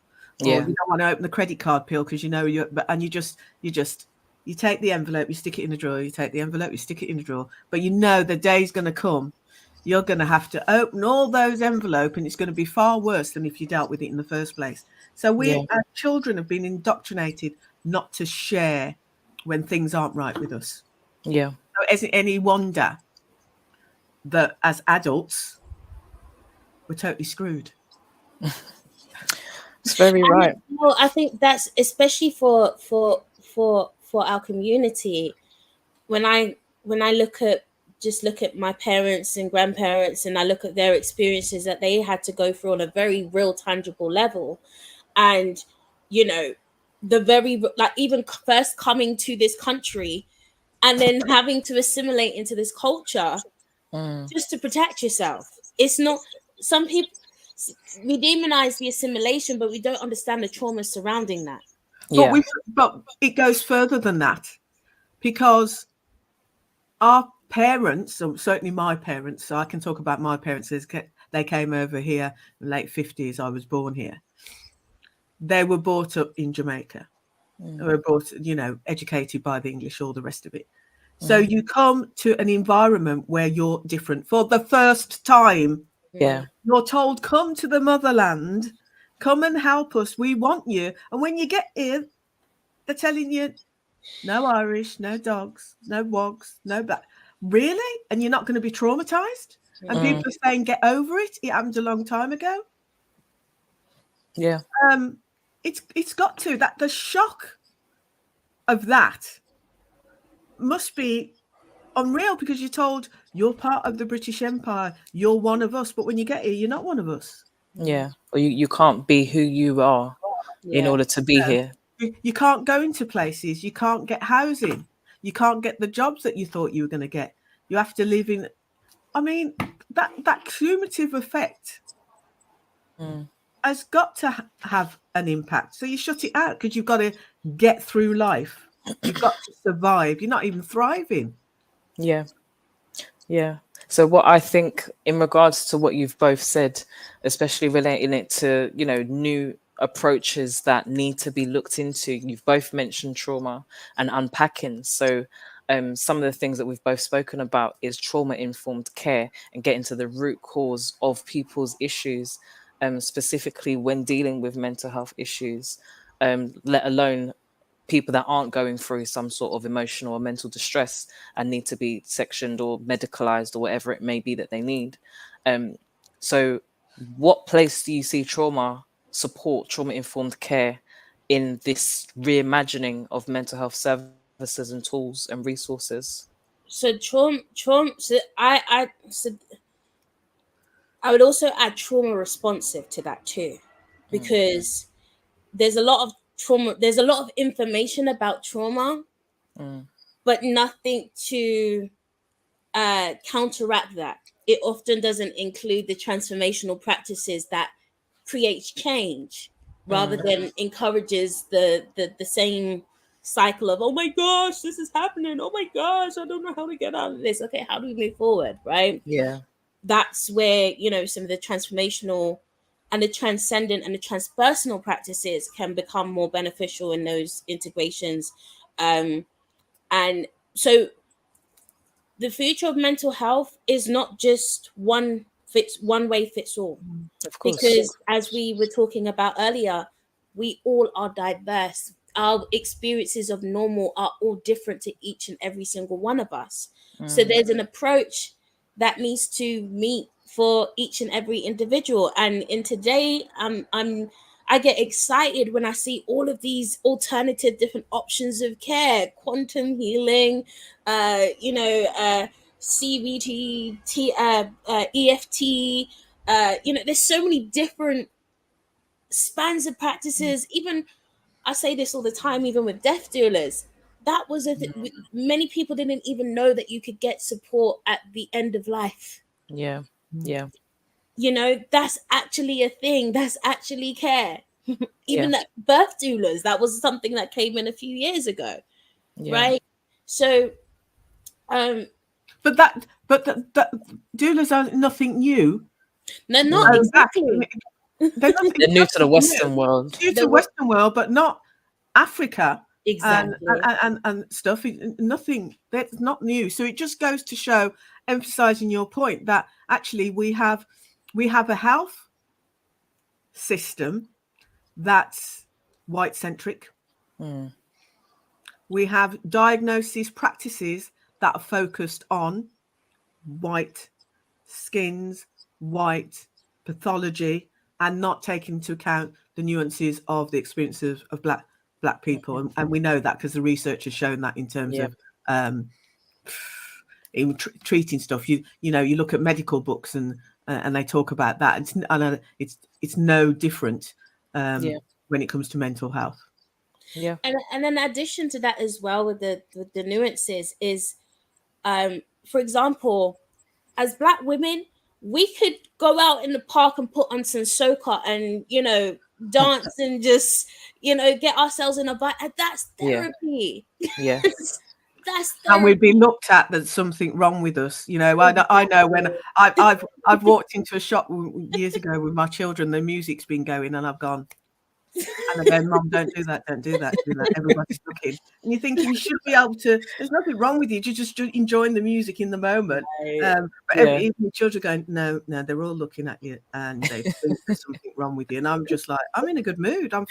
or you don't want to open the credit card bill because you know you take the envelope, you stick it in the drawer, you take the envelope, you stick it in the drawer, but you know the day's going to come, you're going to have to open all those envelopes, and it's going to be far worse than if you dealt with it in the first place. So we, as children, have been indoctrinated not to share when things aren't right with us. Yeah. So is it any wonder that as adults, we're totally screwed? It's very right. Well, I think that's especially for our community. When I look at my parents and grandparents, and I look at their experiences that they had to go through on a very real, tangible level, and you know, the very, like, even first coming to this country and then having to assimilate into this culture just to protect yourself. It's not, some people, we demonize the assimilation, but we don't understand the trauma surrounding that. But it goes further than that, because our parents, or certainly my parents, so I can talk about my parents, they came over here in the late 50s. I was born here. They were brought up in Jamaica. They were brought, you know, educated by the English, all the rest of it. So you come to an environment where you're different for the first time. Yeah. You're told, come to the motherland, come and help us. We want you. And when you get here, they're telling you, no Irish, no dogs, no wogs, no black. Really? And you're not going to be traumatized? And people are saying, get over it. It happened a long time ago. Yeah. It's got to, that the shock of that must be unreal, because you're told you're part of the British Empire, you're one of us, but when you get here, you're not one of us. Yeah. Or you can't be who you are in order to be here. You can't go into places, you can't get housing, you can't get the jobs that you thought you were going to get. You have to live in, I mean, that cumulative effect has got to have an impact. So you shut it out because you've got to get through life. You've got to survive. You're not even thriving. Yeah. Yeah. So what I think in regards to what you've both said, especially relating it to, you know, new approaches that need to be looked into, you've both mentioned trauma and unpacking. So some of the things that we've both spoken about is trauma-informed care and getting to the root cause of people's issues, specifically when dealing with mental health issues, let alone people that aren't going through some sort of emotional or mental distress and need to be sectioned or medicalized or whatever it may be that they need. So what place do you see trauma support, trauma-informed care in this reimagining of mental health services and tools and resources? So I would also add trauma responsive to that too, because there's a lot of trauma, there's a lot of information about trauma, but nothing to counteract that. It often doesn't include the transformational practices that creates change, rather than encourages the same cycle of, oh my gosh, this is happening, oh my gosh, I don't know how to get out of this. Okay, how do we move forward, right? Yeah. That's where, you know, some of the transformational and the transcendent and the transpersonal practices can become more beneficial in those integrations. And so the future of mental health is not just one way fits all. Of course. Because as we were talking about earlier, we all are diverse. Our experiences of normal are all different to each and every single one of us. So there's an approach that needs to meet for each and every individual. And in today, I get excited when I see all of these alternative different options of care, quantum healing, CBT, EFT. There's so many different spans of practices. Even I say this all the time, even with death doulas. That was many people didn't even know that you could get support at the end of life. Yeah. That's actually a thing. That's actually care. Even that birth doulas, that was something that came in a few years ago, right? So, but that doulas are nothing new. they're not exactly. They're new to the Western world. New to the Western world, but not Africa. Exactly. And stuff. Nothing that's not new. So it just goes to show, emphasizing your point, that actually we have a health system that's white centric. We have diagnosis practices that are focused on white skins, white pathology, and not taking into account the nuances of the experiences of black people. And we know that because the research has shown that in terms of in treating stuff. You look at medical books and they talk about that. It's no different when it comes to mental health. Yeah. And in addition to that as well, with the nuances is, for example, as Black women, we could go out in the park and put on some soca and, dance and just, get ourselves in a vibe. And that's therapy. Yeah. That's therapy. And we'd be looked at there's something wrong with us. I know when I've walked into a shop years ago with my children, the music's been going and I've gone, and again, Mom, don't do that. Everybody's looking. And you're thinking you should be able to, there's nothing wrong with you. You're just enjoying the music in the moment. But even the children are going, no, they're all looking at you and they think there's something wrong with you. And I'm just like, I'm in a good mood. I'm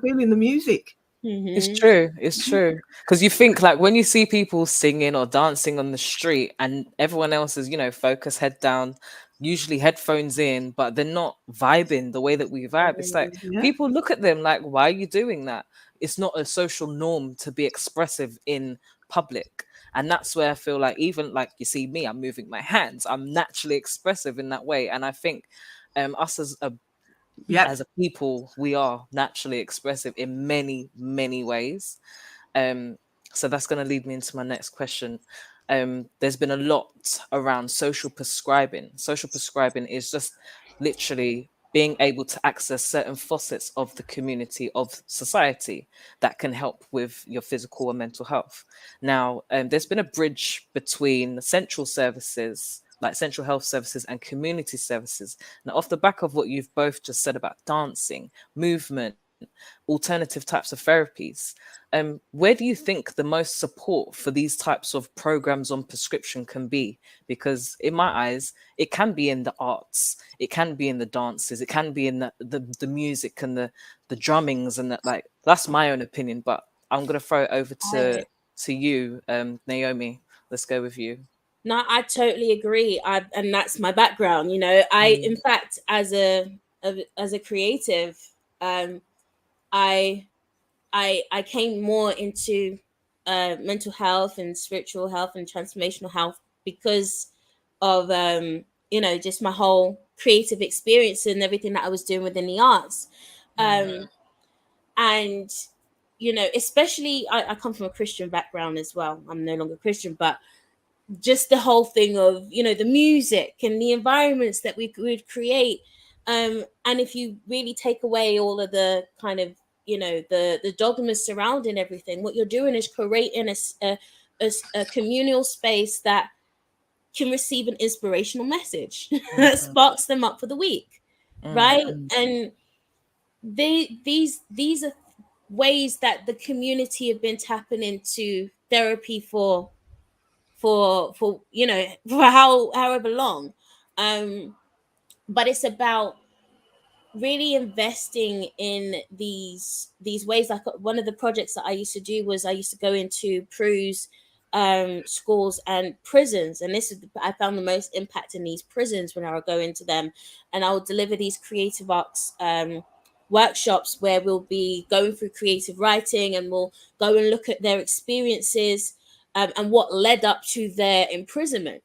feeling the music. It's true. Because you think, like, when you see people singing or dancing on the street and everyone else is, focused, head down, usually headphones in, but they're not vibing the way that we vibe. It's like people look at them like, why are you doing that? It's not a social norm to be expressive in public. And that's where I feel like, even like you see me, I'm moving my hands. I'm naturally expressive in that way. And I think us as a people, we are naturally expressive in many, many ways. So that's going to lead me into my next question. There's been a lot around social prescribing. Social prescribing is just literally being able to access certain facets of the community, of society, that can help with your physical and mental health. Now, there's been a bridge between central services, like central health services, and community services. Now, off the back of what you've both just said about dancing, movement, alternative types of therapies, where do you think the most support for these types of programs on prescription can be? Because in my eyes, it can be in the arts, it can be in the dances, it can be in the music and the drummings, and that, like, that's my own opinion. But I'm gonna throw it over to you, Naomi. Let's go with you. No, I totally agree. And that's my background. In fact, as a creative, I came more into mental health and spiritual health and transformational health because of just my whole creative experience and everything that I was doing within the arts. And especially I come from a Christian background as well. I'm no longer Christian, but just the whole thing of the music and the environments that we would create, and if you really take away all of the kind of the dogmas surrounding everything, what you're doing is creating a communal space that can receive an inspirational message that sparks them up for the week, right? And these are ways that the community have been tapping into therapy for you know, for however long. But it's about really investing in these ways. Like one of the projects that I used to do was I used to go into Pru's schools and prisons, and this is I found the most impact in these prisons when I would go into them, and I would deliver these creative arts workshops where we'll be going through creative writing, and we'll go and look at their experiences and what led up to their imprisonment.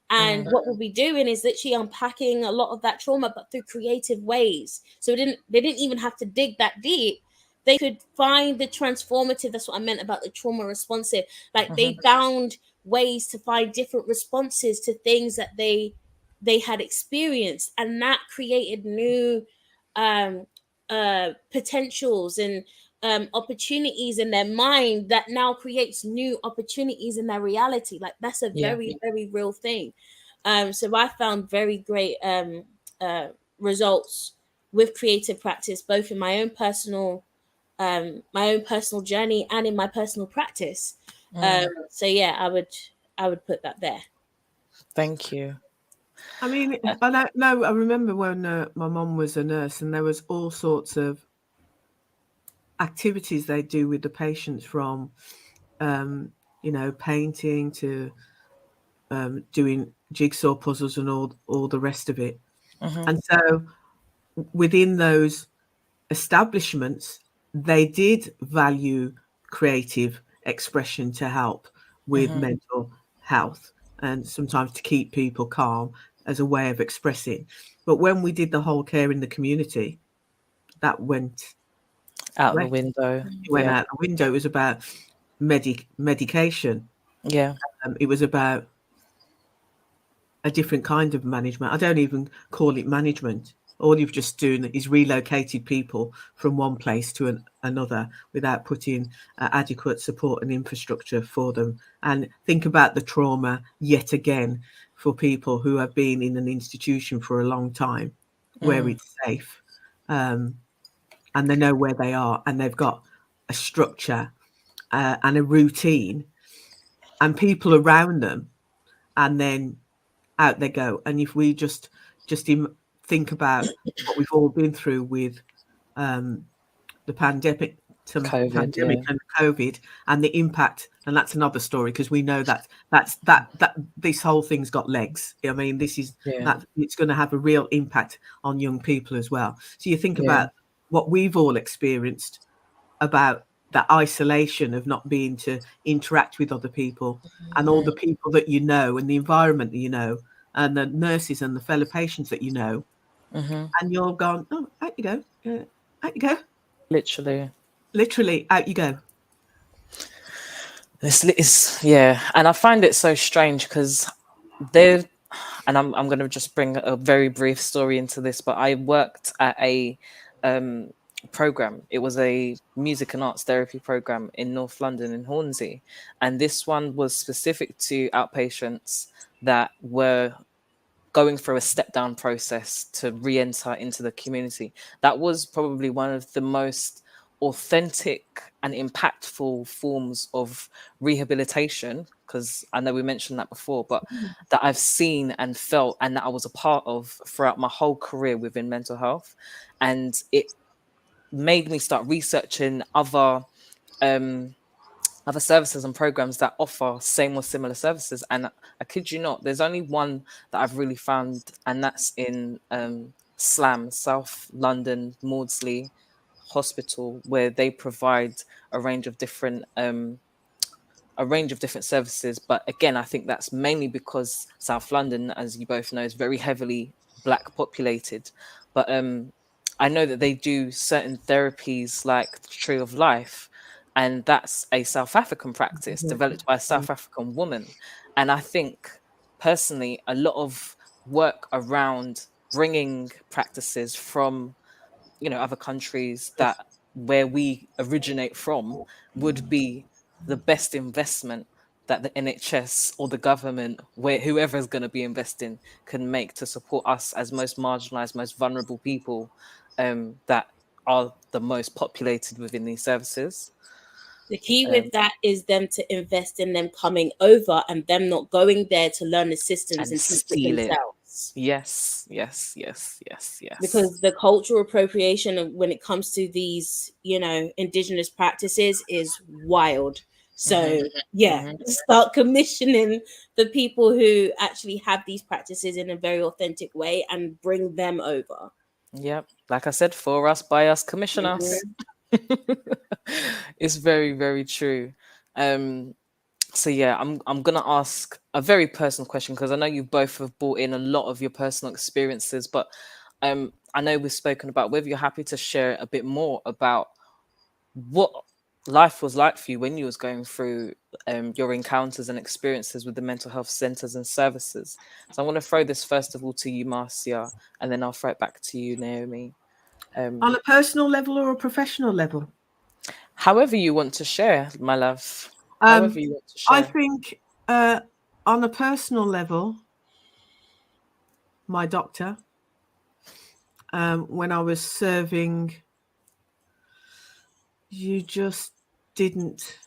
And what we'll be doing is literally unpacking a lot of that trauma, but through creative ways. So they didn't even have to dig that deep. They could find the transformative. That's what I meant about the trauma responsive. Like they found ways to find different responses to things that they had experienced, and that created new potentials and opportunities in their mind that now creates new opportunities in their reality. Like that's a very, very real thing. So I found very great results with creative practice, both in my own personal journey and in my personal practice. So yeah, I would put that there. Thank you. I mean, I don't know. I remember when my mom was a nurse, and there was all sorts of activities they do with the patients, from you know, painting to doing jigsaw puzzles and all the rest of it. And so within those establishments, they did value creative expression to help with mental health, and sometimes to keep people calm as a way of expressing. But when we did the whole care in the community, that went Out the west. window. It went out the window. It was about medication. Yeah. It was about a different kind of management. I don't even call it management. All you've just done is relocated people from one place to another without putting adequate support and infrastructure for them. And think about the trauma yet again for people who have been in an institution for a long time, where it's safe, and they know where they are, and they've got a structure and a routine and people around them, and then out they go. And if we just think about what we've all been through with the pandemic, COVID, and COVID, and the impact, and that's another story, because we know that this whole thing's got legs. I mean, this is that it's going to have a real impact on young people as well. So you think about what we've all experienced, about that isolation of not being to interact with other people, and all the people that you know, and the environment that you know, and the nurses and the fellow patients that you know, and you're gone, oh, out you go, out you go. Literally, out you go. This is, and I find it so strange because there, and I'm going to just bring a very brief story into this, but I worked at a program. It was a music and arts therapy program in North London, in Hornsey, and this one was specific to outpatients that were going through a step down process to re-enter into the community. That was probably one of the most authentic and impactful forms of rehabilitation, because I know we mentioned that before, but that I've seen and felt, and that I was a part of throughout my whole career within mental health. And it made me start researching other services and programs that offer same or similar services. And I kid you not, there's only one that I've really found, and that's in SLAM, South London Maudsley Hospital, where they provide a range of different services. But again, I think that's mainly because South London, as you both know, is very heavily Black populated. But I know that they do certain therapies like the Tree of Life, and that's a South African practice developed by a South African woman. And I think personally, a lot of work around bringing practices from, other countries that where we originate from would be the best investment that the NHS or the government, where whoever is going to be investing, can make to support us as most marginalized, most vulnerable people that are the most populated within these services. The key with that is them to invest in them coming over and them not going there to learn the systems and teach it themselves. Yes. Because the cultural appropriation when it comes to these, indigenous practices is wild. So start commissioning the people who actually have these practices in a very authentic way and bring them over. Yep. Like I said, for us, by us, commission us. It's very, very true. So yeah, I'm gonna ask a very personal question, because I know you both have brought in a lot of your personal experiences, but I know we've spoken about whether you're happy to share a bit more about what life was like for you when you was going through your encounters and experiences with the mental health centers and services. So I want to throw this first of all to you, Marcia, and then I'll throw it back to you, Naomi. On a personal level or a professional level? However you want to share, my love. However you want to share. I think on a personal level, my doctor, when I was serving, you just didn't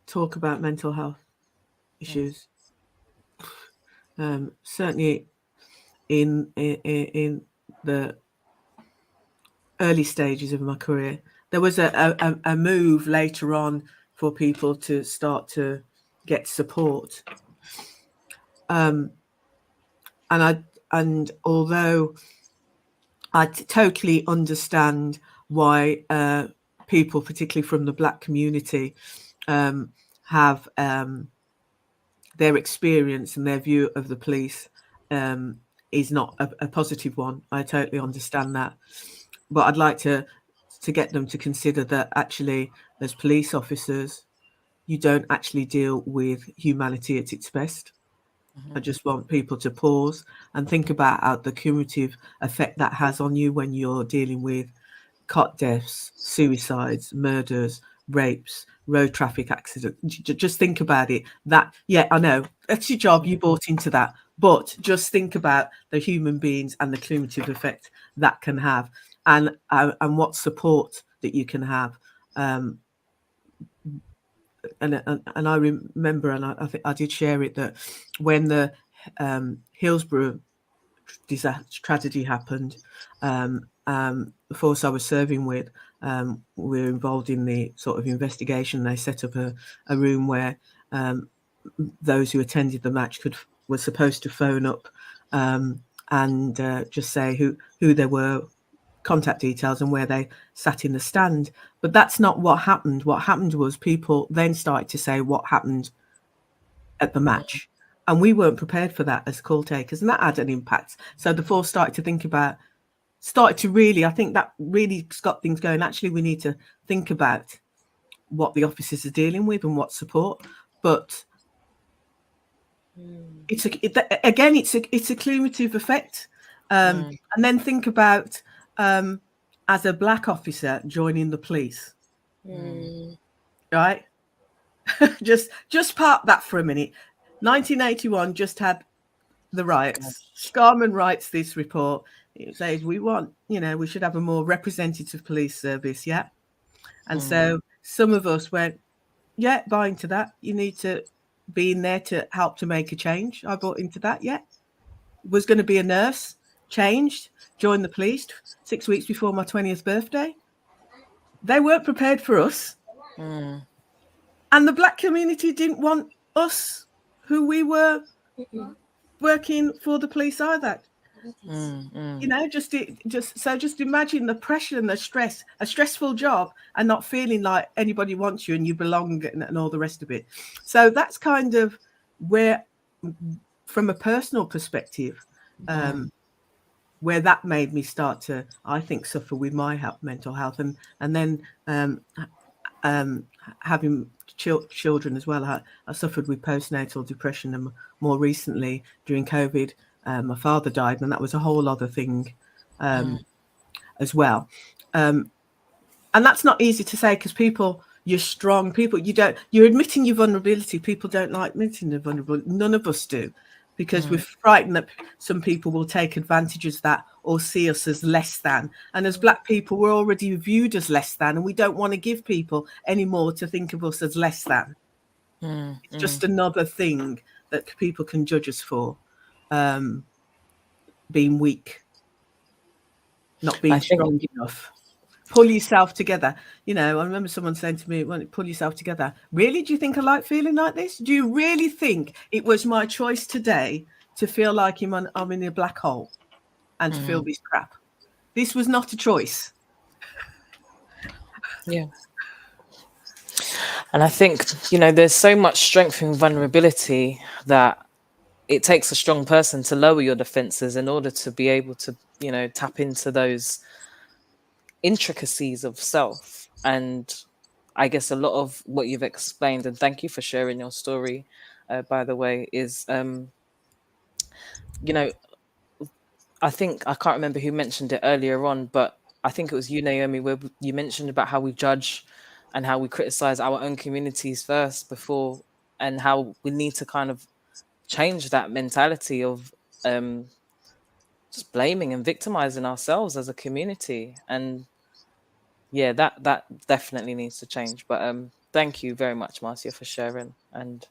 talk about mental health issues. Certainly in the early stages of my career, there was a move later on for people to start to get support. And although I totally understand why people, particularly from the Black community, have their experience and their view of the police is not a positive one. I totally understand that. But I'd like to get them to consider that actually, as police officers, you don't actually deal with humanity at its best. I just want people to pause and think about how the cumulative effect that has on you when you're dealing with cot deaths, suicides, murders, rapes, road traffic accidents. Just think about it. I know that's your job. You bought into that, but just think about the human beings and the cumulative effect that can have, and what support that you can have. And I remember, and I think I did share it, that when the Hillsborough disaster tragedy happened, the force I was serving with, we were involved in the sort of investigation. They set up a room where those who attended the match were supposed to phone up and just say who they were, contact details, and where they sat in the stand. But that's not what happened. What happened was people then started to say what happened at the match, and we weren't prepared for that as call takers, and that had an impact. So the force started to really, I think that really got things going. Actually, we need to think about what the officers are dealing with and what support. But it's a cumulative effect. And then think about as a Black officer joining the police, right? just park that for a minute. 1981 just had the riots. Scarman writes this report. It says we should have a more representative police service, yeah. And so some of us went, yeah, buy into that. You need to be in there to help to make a change. I bought into that, yeah. Was going to be a nurse, changed, joined the police 6 weeks before my 20th birthday. They weren't prepared for us. And the Black community didn't want us, who we were working for the police, either. Just imagine the pressure and the stress, a stressful job, and not feeling like anybody wants you and you belong and all the rest of it. So that's kind of where, from a personal perspective, where that made me start to, I think, suffer with my mental health, and then having children as well. I suffered with postnatal depression, and more recently during COVID, my father died, and that was a whole other thing as well. And that's not easy to say, because you're strong people, you're admitting your vulnerability. People don't like admitting their vulnerability. None of us do. because we're frightened that some people will take advantage of that or see us as less than. And as Black people, we're already viewed as less than, and we don't want to give people any more to think of us as less than. It's just another thing that people can judge us for, being weak, not being strong enough. Pull yourself together. You know, I remember someone saying to me, well, pull yourself together. Really? Do you think I like feeling like this? Do you really think it was my choice today to feel like I'm in a black hole and to feel this crap? This was not a choice. Yeah. And I think, you know, there's so much strength in vulnerability that it takes a strong person to lower your defenses in order to be able to, you know, tap into those intricacies of self. And I guess a lot of what you've explained, and thank you for sharing your story, by the way, is, you know, I think I can't remember who mentioned it earlier on, but I think it was you, Naomi, where you mentioned about how we judge and how we criticize our own communities first before, and how we need to kind of change that mentality of just blaming and victimizing ourselves as a community. And yeah, that definitely needs to change. But thank you very much, Marcia, for sharing, and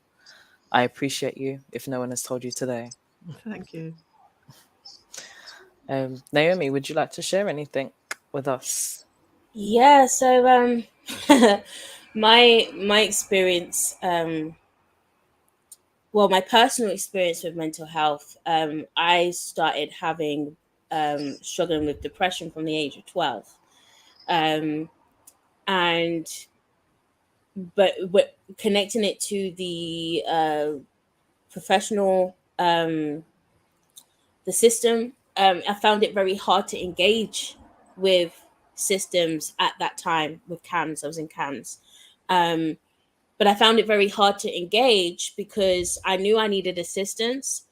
I appreciate you if no one has told you today. Thank you. Naomi, would you like to share anything with us? Yeah, so my experience, well, my personal experience with mental health, I started having struggling with depression from the age of 12. Um, and but connecting it to the professional the system, I found it very hard to engage with systems at that time with CAMS. I was in CAMS. But I found it very hard to engage because I knew I needed assistance,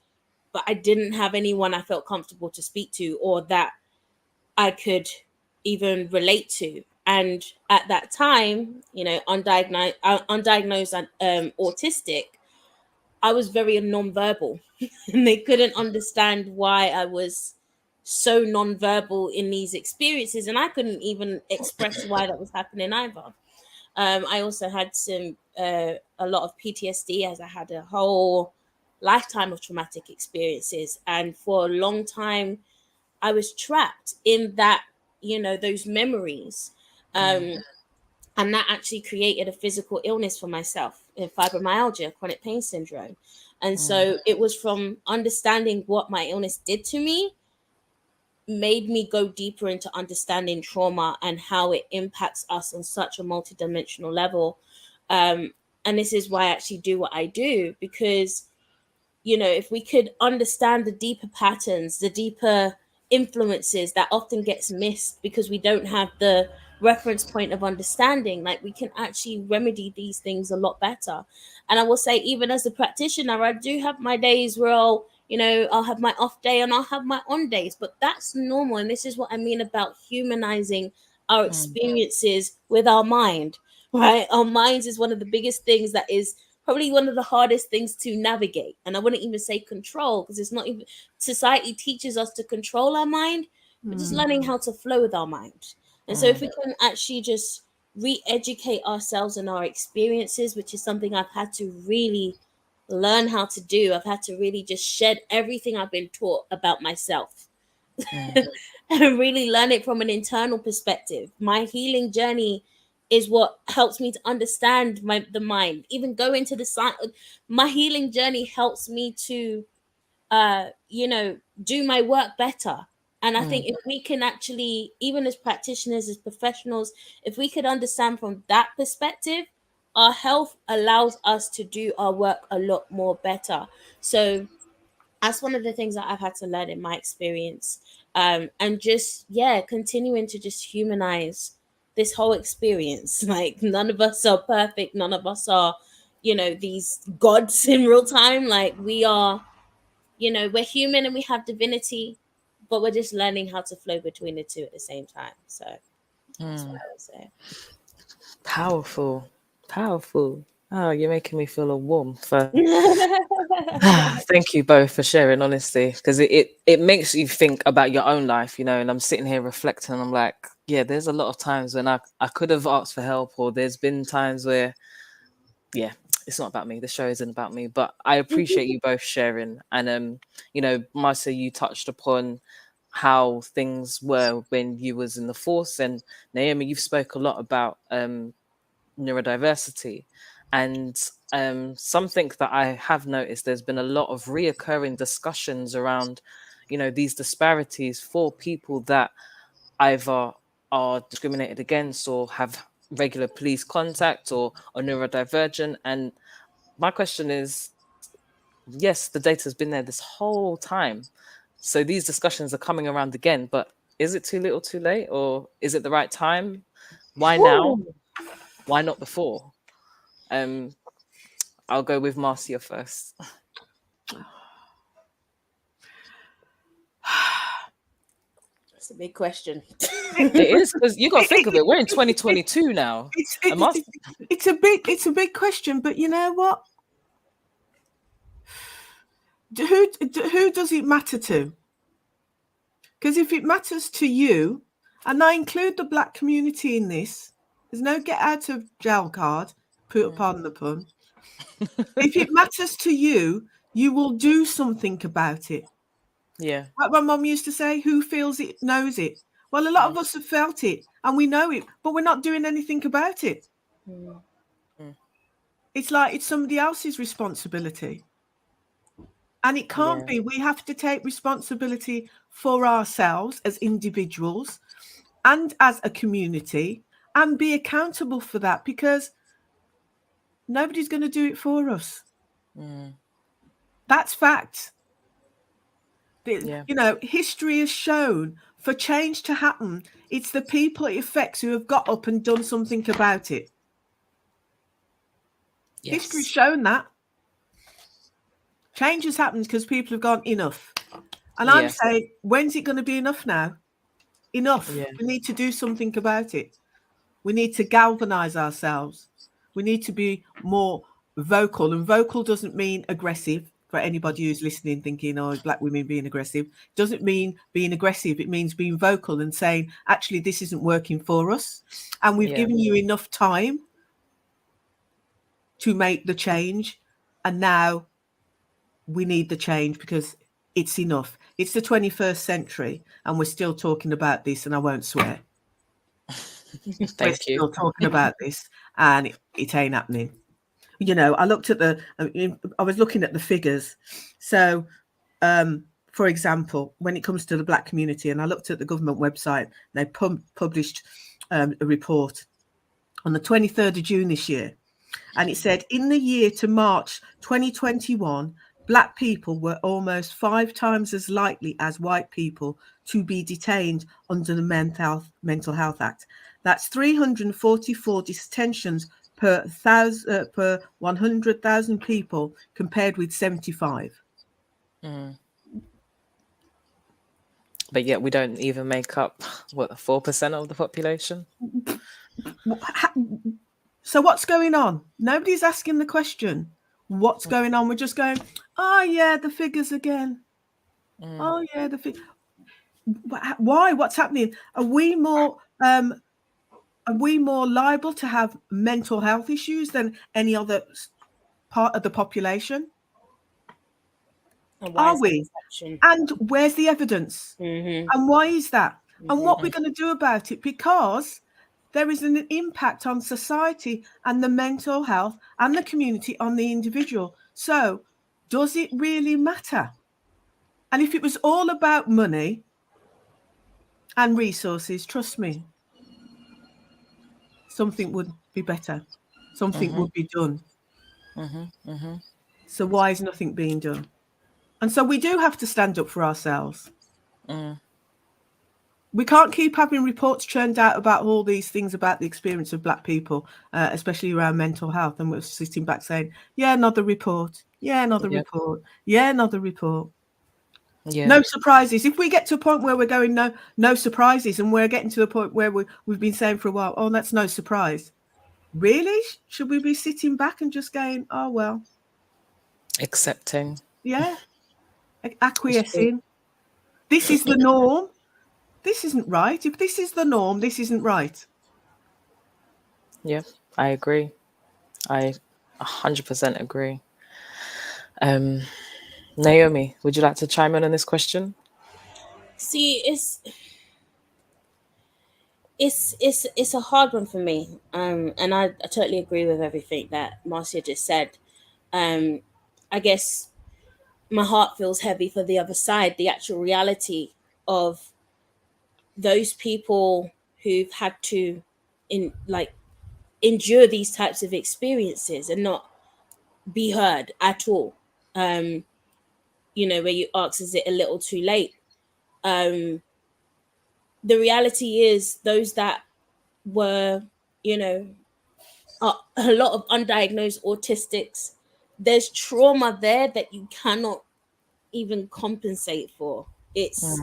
but I didn't have anyone I felt comfortable to speak to or that I could even relate to. And at that time, you know, undiagnosed autistic, I was very nonverbal, and they couldn't understand why I was so nonverbal in these experiences, and I couldn't even express why that was happening either. I also had a lot of PTSD, as I had a whole lifetime of traumatic experiences, and for a long time, I was trapped in that, you know, those memories. And that actually created a physical illness for myself in fibromyalgia, chronic pain syndrome. And so it was from understanding what my illness did to me, made me go deeper into understanding trauma and how it impacts us on such a multidimensional level. And this is why I actually do what I do, because, you know, if we could understand the deeper patterns, the deeper influences that often gets missed because we don't have the reference point of understanding, like, we can actually remedy these things a lot better. And I will say, even as a practitioner, I do have my days where I'll have my off day and I'll have my on days, but that's normal. And this is what I mean about humanizing our experiences with our mind, right? Our minds is one of the biggest things that is probably one of the hardest things to navigate. And I wouldn't even say control, because it's not even, society teaches us to control our mind, but just learning how to flow with our mind. And so if we can actually just re-educate ourselves and our experiences, which is something I've had to really learn how to do. I've had to really just shed everything I've been taught about myself and really learn it from an internal perspective. My healing journey is what helps me to understand the mind, even go into the science. My healing journey helps me to do my work better. And I think if we can actually, even as practitioners, as professionals, if we could understand from that perspective, our health allows us to do our work a lot more better. So that's one of the things that I've had to learn in my experience. And just, continuing to just humanize this whole experience. Like, none of us are perfect. None of us are, these gods in real time. Like, we are, we're human and we have divinity, but we're just learning how to flow between the two at the same time. So that's what I would say. Powerful. Oh, you're making me feel all warm. Thank you both for sharing, honestly, because it makes you think about your own life, you know. And I'm sitting here reflecting, and I'm like, yeah, there's a lot of times when I could have asked for help, or there's been times where, yeah, it's not about me. The show isn't about me, but I appreciate you both sharing. And you know, Marcia, you touched upon how things were when you was in the force, and Naomi, you've spoke a lot about neurodiversity. And something that I have noticed, there's been a lot of reoccurring discussions around, you know, these disparities for people that either are discriminated against or have regular police contact or are neurodivergent. And my question is, yes, the data's been there this whole time. So these discussions are coming around again, but is it too little too late, or is it the right time? Why now? Why not before? I'll go with Marcia first. It's a big question. It is, because you got to think of it. We're in 2022 now. It's a big question, but you know what? Who does it matter to? Because if it matters to you, and I include the Black community in this, there's no get out of jail card. Pardon the pun. If it matters to you, you will do something about it. Yeah. Like my mum used to say, who feels it knows it. Well, a lot of us have felt it and we know it, but we're not doing anything about it. It's like it's somebody else's responsibility. And it can't be. We have to take responsibility for ourselves as individuals and as a community and be accountable for that, because nobody's going to do it for us. That's fact. You know, history has shown for change to happen, it's the people it affects who have got up and done something about it. Yes. History's shown that. Change has happened because people have gone enough. And I'm saying, when's it going to be enough now? Enough. Yeah. We need to do something about it. We need to galvanize ourselves. We need to be more vocal. And vocal doesn't mean aggressive. For anybody who's listening thinking, oh, Black women being aggressive, doesn't mean being aggressive. It means being vocal and saying, actually, this isn't working for us. And we've given you enough time to make the change. And now we need the change because it's enough. It's the 21st century and we're still talking about this, and I won't swear. We're still talking about this and it ain't happening. You know, I was looking at the figures. So, for example, when it comes to the Black community, and I looked at the government website, they published a report on the 23rd of June this year. And it said in the year to March 2021, Black people were almost 5 times as likely as white people to be detained under the Mental Health Act. That's 344 detentions per 100,000 people, compared with 75. But yet we don't even make up, 4% of the population? So what's going on? Nobody's asking the question. What's going on? We're just going, oh, yeah, the figures again. Oh, yeah, the figures. Why? What's happening? Are we more liable to have mental health issues than any other part of the population? Are we? And where's the evidence? And why is that? And what we're going to do about it? Because there is an impact on society and the mental health and the community on the individual. So does it really matter? And if it was all about money and resources, trust me, something would be better. Something would be done. So why is nothing being done? And so we do have to stand up for ourselves. We can't keep having reports churned out about all these things about the experience of Black people, especially around mental health. And we're sitting back saying, yeah, another report. Yeah, another report. Yeah, another report. Yeah. No surprises. If we get to a point where we're going, no surprises, and we're getting to the point where we've been saying for a while, oh, that's no surprise. Really? Should we be sitting back and just going, oh, well, Accepting. yeah, acquiescing? This is the norm. This isn't right. If this is the norm, this isn't right. Yeah, I agree. I 100% agree. Naomi, would you like to chime in on this question? See, it's a hard one for me. And I totally agree with everything that Marcia just said. I guess my heart feels heavy for the other side, the actual reality of those people who've had to endure these types of experiences and not be heard at all. Where you ask, is it a little too late? The reality is those that were, a lot of undiagnosed autistics, there's trauma there that you cannot even compensate for. It's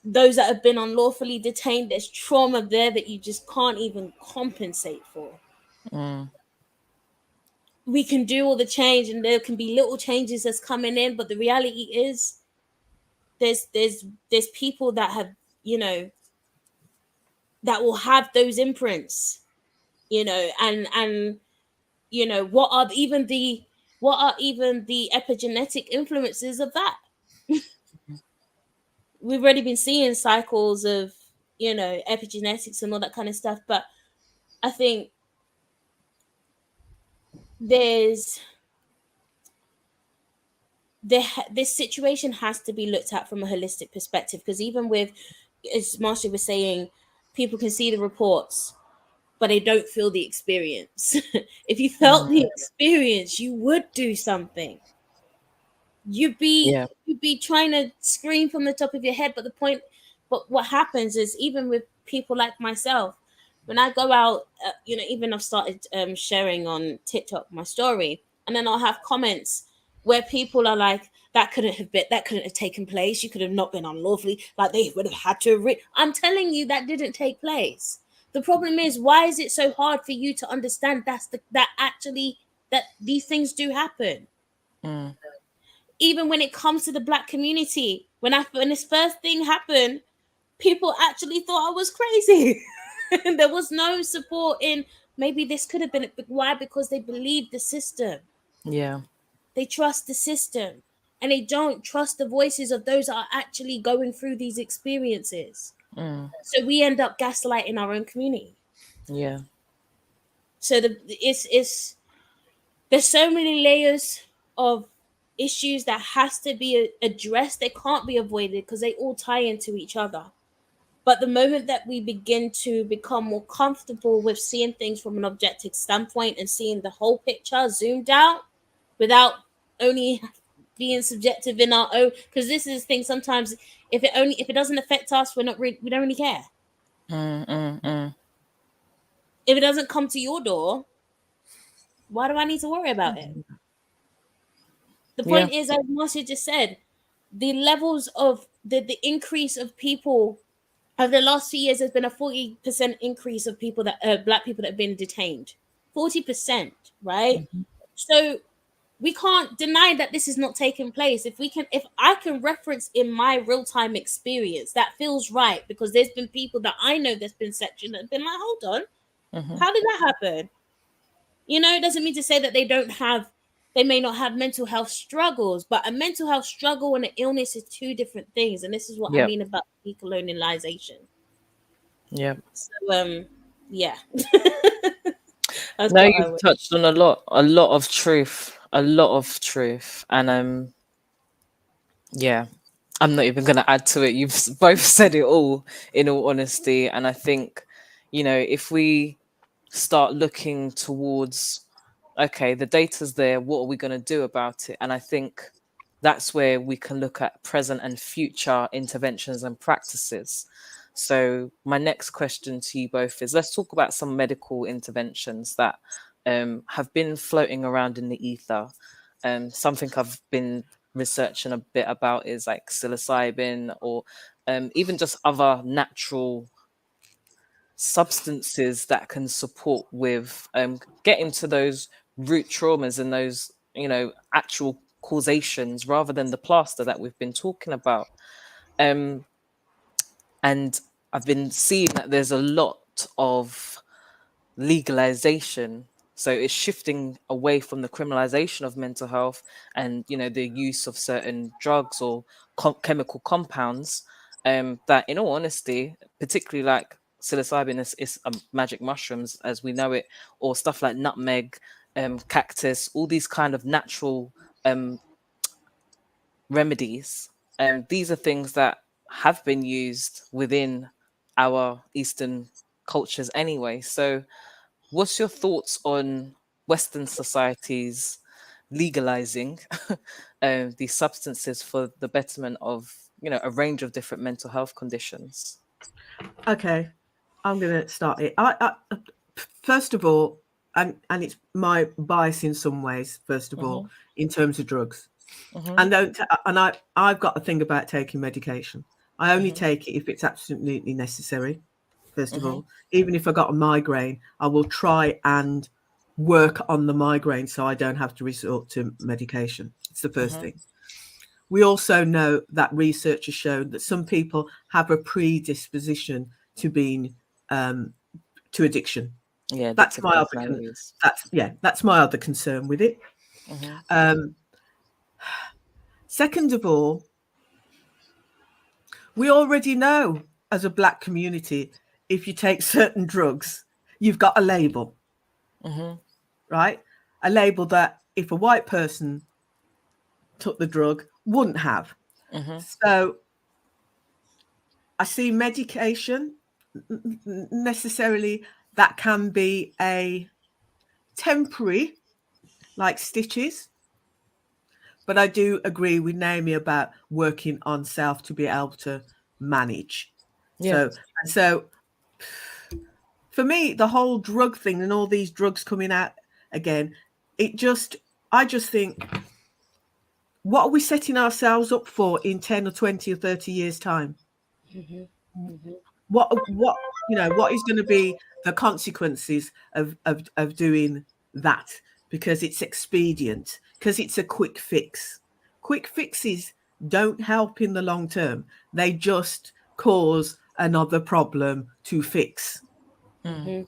those that have been unlawfully detained, there's trauma there that you just can't even compensate for. We can do all the change and there can be little changes that's coming in, but the reality is there's people that have, that will have those imprints, and what are even the epigenetic influences of that? We've already been seeing cycles of, epigenetics and all that kind of stuff, but I think this situation has to be looked at from a holistic perspective, because even with, as Marcia was saying, people can see the reports but they don't feel the experience. If you felt the experience, you would do something. You'd be trying to scream from the top of your head, but what happens is, even with people like myself, when I go out, even I've started sharing on TikTok my story, and then I'll have comments where people are like, that couldn't have taken place. You could have not been unlawfully, like they would have had to I'm telling you, that didn't take place. The problem is, why is it so hard for you to understand that these things do happen? Even when it comes to the Black community, when this first thing happened, people actually thought I was crazy. There was no support in, maybe this could have been. Why? Because they believe the system. Yeah. They trust the system, and they don't trust the voices of those that are actually going through these experiences. So we end up gaslighting our own community. Yeah. So there's so many layers of issues that has to be addressed. They can't be avoided because they all tie into each other. But the moment that we begin to become more comfortable with seeing things from an objective standpoint and seeing the whole picture zoomed out without only being subjective in our own, because this is the thing, sometimes if it doesn't affect us, we don't really care. If it doesn't come to your door, why do I need to worry about it? The point is, as Marcia just said, the levels of the increase of people over the last few years, there's been a 40% increase of people that Black people that have been detained. 40%, right? So we can't deny that this is not taking place. If I can reference in my real-time experience, that feels right, because there's been people that I know that's been sectioned that have been like, hold on, how did that happen? It doesn't mean to say that they may not have mental health struggles, but a mental health struggle and an illness is two different things. And this is what I mean about decolonialization. Yeah. So, yeah. No, you've touched on a lot of truth, and yeah, I'm not even going to add to it. You've both said it all, in all honesty. And I think, if we start looking towards, okay, the data's there, what are we going to do about it? And I think that's where we can look at present and future interventions and practices. So my next question to you both is, let's talk about some medical interventions that have been floating around in the ether. Something I've been researching a bit about is like psilocybin, or even just other natural substances that can support with getting to those root traumas and those, actual causations rather than the plaster that we've been talking about. Um, and I've been seeing that there's a lot of legalization. So it's shifting away from the criminalization of mental health and, the use of certain drugs or chemical compounds, that, in all honesty, particularly like psilocybin is magic mushrooms as we know it, or stuff like nutmeg, cactus, all these kind of natural um, remedies. These are things that have been used within our Eastern cultures anyway. So what's your thoughts on Western societies legalizing these substances for the betterment of, a range of different mental health conditions? Okay, I'm going to start it. First of all, and it's my bias in some ways. First of all, in terms of drugs, I've got a thing about taking medication. I only take it if it's absolutely necessary. First of all, even if I got a migraine, I will try and work on the migraine so I don't have to resort to medication. It's the first thing. We also know that research has shown that some people have a predisposition to being to addiction. Yeah, that's my other that's my other concern with it. Second of all, we already know as a Black community, if you take certain drugs, you've got a label, right? A label that if a white person took the drug wouldn't have. So I see medication necessarily that can be a temporary, like stitches. But I do agree with Naomi about working on self to be able to manage. Yeah. So for me, the whole drug thing and all these drugs coming out again, I just think, what are we setting ourselves up for in 10 or 20 or 30 years time? What is going to be the consequences of doing that? Because it's expedient, because it's a quick fix. Quick fixes don't help in the long term. They just cause another problem to fix. But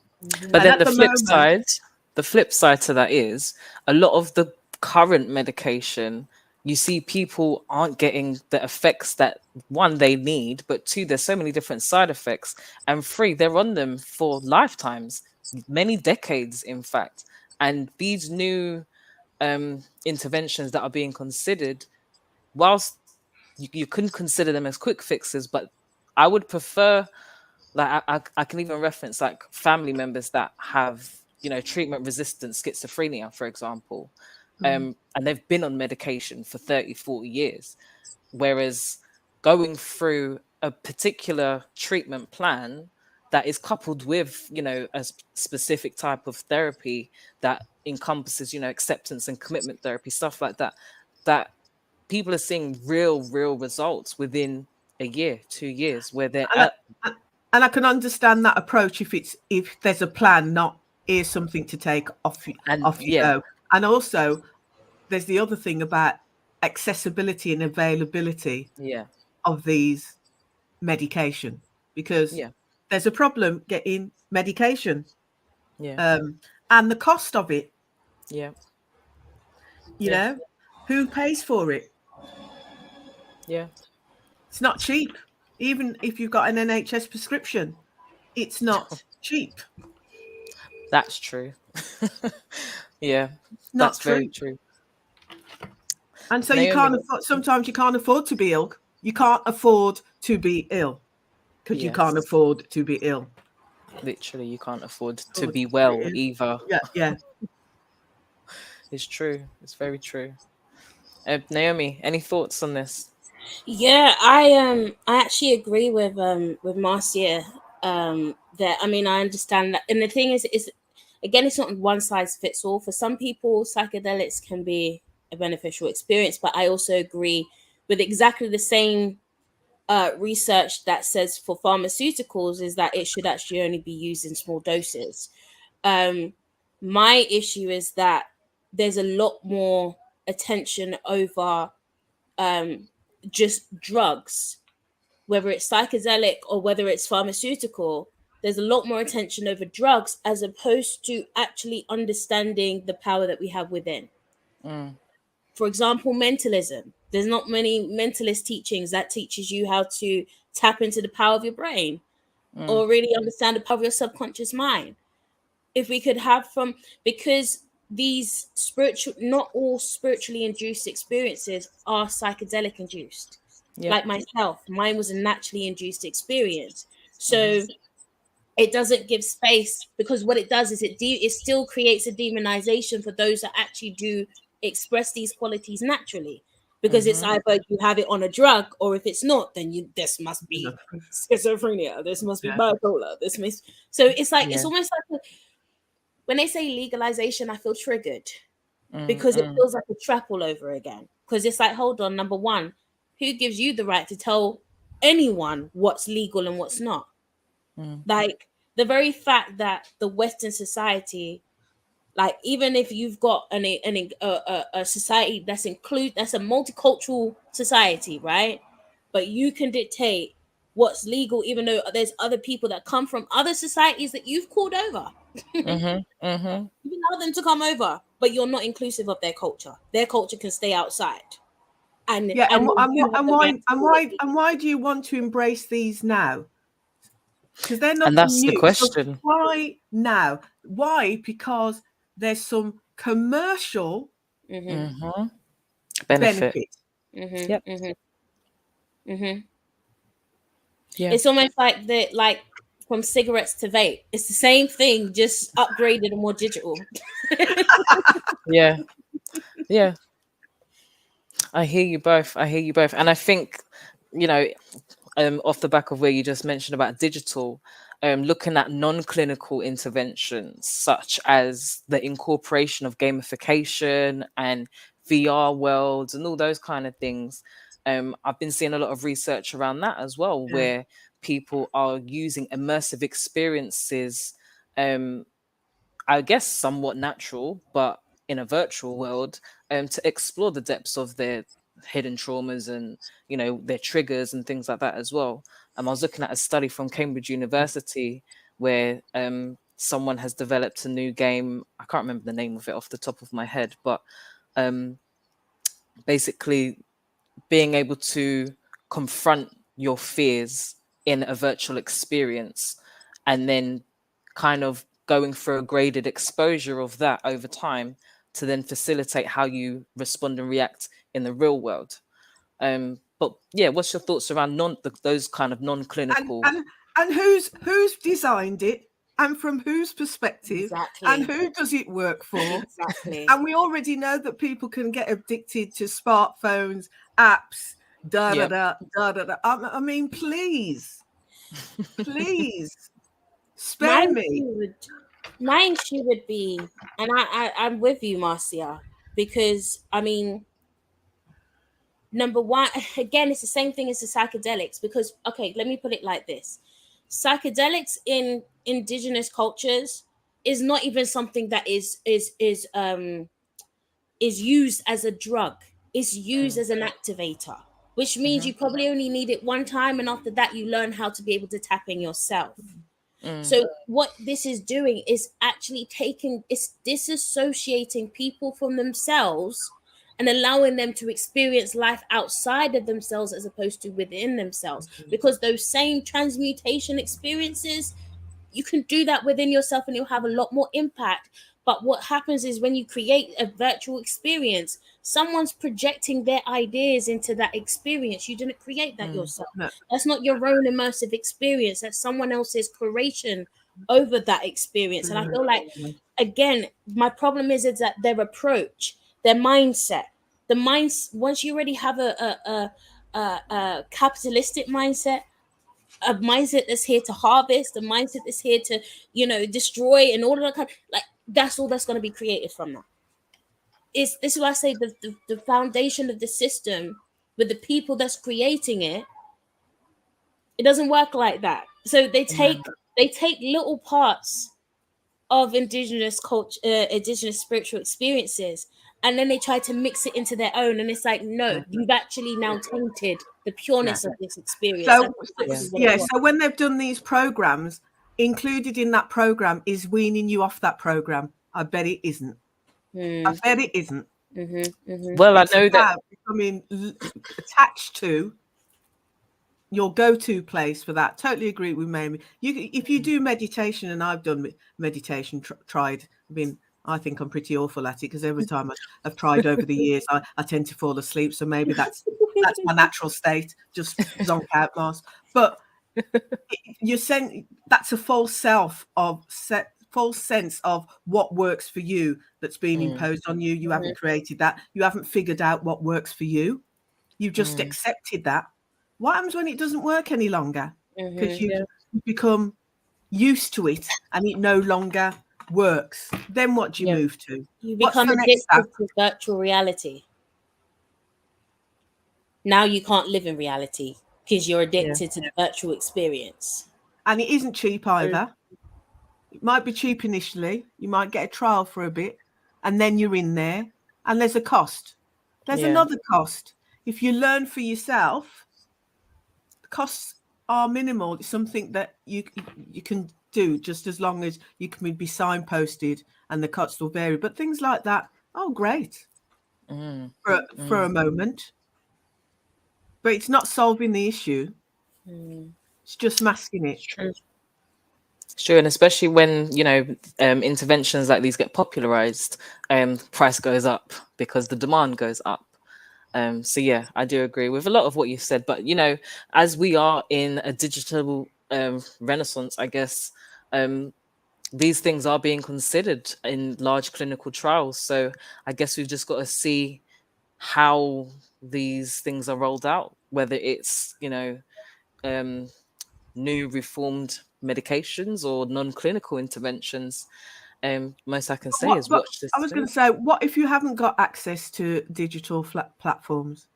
then the flip side to that is a lot of the current medication, you see people aren't getting the effects that, one, they need, but two, there's so many different side effects, and three, they're on them for lifetimes, many decades, in fact. And these new interventions that are being considered, whilst you couldn't consider them as quick fixes, but I would prefer, like I can even reference like family members that have, treatment resistant schizophrenia, for example, and they've been on medication for 30, 40 years. Whereas going through a particular treatment plan that is coupled with, a specific type of therapy that encompasses, acceptance and commitment therapy, stuff like that, that people are seeing real results within a year, 2 years, where they're and I can understand that approach if there's a plan, not here's something to take off you go. And also there's the other thing about accessibility and availability of these medication, because there's a problem getting medication and the cost of it. You know, who pays for it? It's not cheap. Even if you've got an NHS prescription, it's not cheap. That's true. That's very true. And so Naomi, you can't afford, sometimes you can't afford to be ill. You can't afford to be ill because you can't afford to be ill. Literally, you can't afford to be well either. Yeah. It's true. It's very true. Naomi, any thoughts on this? Yeah, I actually agree with Marcia. That, I mean, I understand that, and the thing is again, it's not one size fits all. For some people, psychedelics can be a beneficial experience, but I also agree with exactly the same research that says for pharmaceuticals is that it should actually only be used in small doses. My issue is that there's a lot more attention over just drugs, whether it's psychedelic or whether it's pharmaceutical. There's a lot more attention over drugs as opposed to actually understanding the power that we have within. For example, mentalism. There's not many mentalist teachings that teaches you how to tap into the power of your brain or really understand the power of your subconscious mind. If we could have because these not all spiritually induced experiences are psychedelic induced. Yeah. Like myself, mine was a naturally induced experience. So it doesn't give space, because what it does is it still creates a demonization for those that actually do express these qualities naturally, because it's either you have it on a drug, or if it's not, then this must be schizophrenia, this must be bipolar, so it's like it's almost like when they say legalization, I feel triggered because it feels like a trap all over again, because it's like, hold on, number one, who gives you the right to tell anyone what's legal and what's not? Like, the very fact that the Western society, like, even if you've got a society that's a multicultural society, right? But you can dictate what's legal, even though there's other people that come from other societies that you've called over. You allow them to come over, but you're not inclusive of their culture. Their culture can stay outside. And why do you want to embrace these now? Because they're not and that's new. the question. So why now? Why? Because there's some commercial benefit. Yep. Yeah. It's almost like from cigarettes to vape. It's the same thing, just upgraded and more digital. Yeah. I hear you both. And I think, off the back of where you just mentioned about digital, looking at non-clinical interventions such as the incorporation of gamification and VR worlds and all those kind of things. I've been seeing a lot of research around that as well, where people are using immersive experiences, I guess somewhat natural, but in a virtual world, to explore the depths of their hidden traumas and their triggers and things like that as well. I was looking at a study from Cambridge University where someone has developed a new game. I can't remember the name of it off the top of my head, but basically being able to confront your fears in a virtual experience and then kind of going through a graded exposure of that over time to then facilitate how you respond and react in the real world. But yeah, what's your thoughts around those kind of non-clinical? And who's designed it, and from whose perspective, and who does it work for? Exactly. And we already know that people can get addicted to smartphones, apps, I mean, please, spare me. My issue would be, and I'm with you, Marcia, because I mean, number one, again, it's the same thing as the psychedelics, because, okay, let me put it like this. Psychedelics in indigenous cultures is not even something that is used as a drug. It's used as an activator, which means you probably only need it one time, and after that you learn how to be able to tap in yourself. So what this is doing is actually it's disassociating people from themselves and allowing them to experience life outside of themselves as opposed to within themselves, because those same transmutation experiences, you can do that within yourself and you'll have a lot more impact. But what happens is when you create a virtual experience, someone's projecting their ideas into that experience. You didn't create that yourself. No. That's not your own immersive experience. That's someone else's creation over that experience. And I feel like, again, my problem is that their approach, their mindset, once you already have a capitalistic mindset, a mindset that's here to harvest, a mindset that's here to, destroy, and all of that kind, like, that's all that's going to be created from that. This is why I say the foundation of the system with the people that's creating it It doesn't work like that. So they take little parts of indigenous culture, indigenous spiritual experiences, and then they try to mix it into their own. And it's like, no, you've actually now tainted the pureness of this experience. So so when they've done these programs, included in that program is weaning you off that program. I bet it isn't. I bet it isn't. Well, I know that becoming attached to your go-to place for that. Totally agree with Mamie. If you do meditation, and I've done meditation, tried. I think I'm pretty awful at it, because every time I've tried over the years, I tend to fall asleep. So maybe that's my natural state. Just zonk out, Mars. But you're saying that's a false sense of what works for you that's been imposed on you. You haven't created that. You haven't figured out what works for you. You've just accepted that. What happens when it doesn't work any longer? Because you become used to it and it no longer works. Then what do you move to? You become addicted to virtual reality. Now you can't live in reality because you're addicted to the virtual experience. And it isn't cheap either. It might be cheap initially. You might get a trial for a bit, and then you're in there, and there's a cost. There's another cost. If you learn for yourself, the costs are minimal. It's something that you can do just as long as you can be signposted, and the costs will vary. But things like that, oh, great, for a moment. But it's not solving the issue. It's just masking it. True, and especially when interventions like these get popularized, price goes up because the demand goes up. So yeah, I do agree with a lot of what you said. But as we are in a digital renaissance, I guess these things are being considered in large clinical trials. So I guess we've just got to see how these things are rolled out, whether it's new reformed medications or non-clinical interventions. Most I can say is watch this. I was going to say, what if you haven't got access to digital platforms?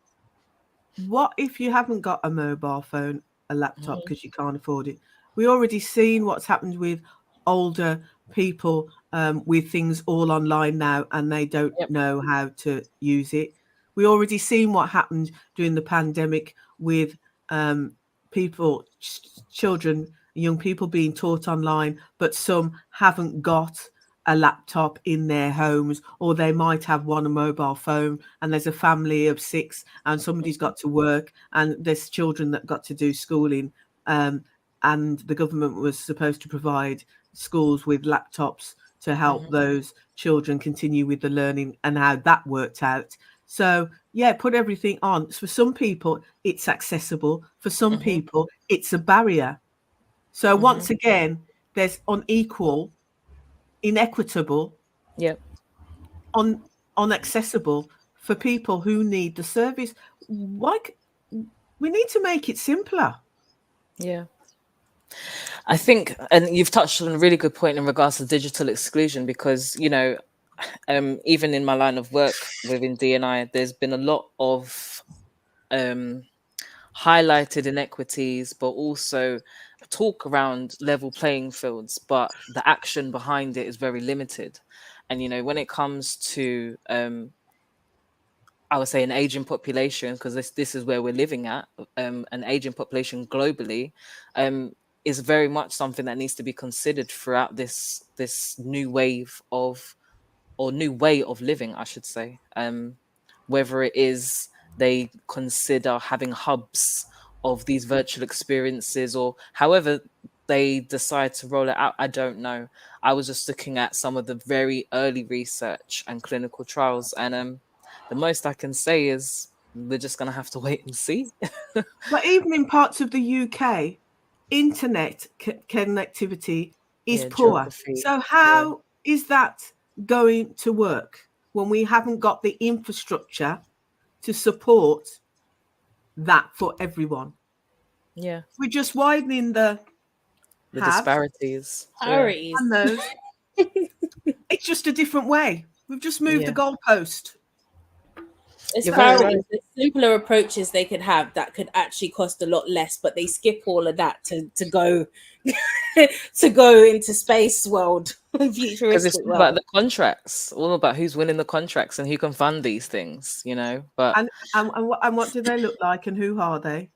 What if you haven't got a mobile phone, a laptop, because you can't afford it? We already seen what's happened with older people with things all online now, and they don't know how to use it. We already seen what happened during the pandemic with people, children, young people being taught online, but some haven't got a laptop in their homes, or they might have one, a mobile phone, and there's a family of 6 and somebody's got to work, and there's children that got to do schooling, and the government was supposed to provide schools with laptops to help those children continue with the learning, and how that worked out. So yeah, put everything on. For some people it's accessible, for some people it's a barrier. So once again, there's unequal, inequitable, unaccessible for people who need the service. Like, we need to make it simpler. I think, and you've touched on a really good point in regards to digital exclusion, because even in my line of work within D&I, there's been a lot of highlighted inequities, but also talk around level playing fields, but the action behind it is very limited. And when it comes to I would say an aging population, because this is where we're living at, an aging population globally is very much something that needs to be considered throughout this new wave of, or new way of living, I should say. Whether it is they consider having hubs of these virtual experiences, or however they decide to roll it out, I don't know. I was just looking at some of the very early research and clinical trials, and the most I can say is we're just going to have to wait and see. But even in parts of the UK, internet connectivity is poor. Geography. So how is that going to work when we haven't got the infrastructure to support that for everyone? We're just widening the disparities. And those. It's just a different way. We've just moved the goalpost. It's You're very priorities. right. There's simpler approaches they could have that could actually cost a lot less, but they skip all of that to go to go into space world, Because it's futuristic all about world. the contracts, all about who's winning the contracts and who can fund these things, you know. But And what do they look like, and who are they?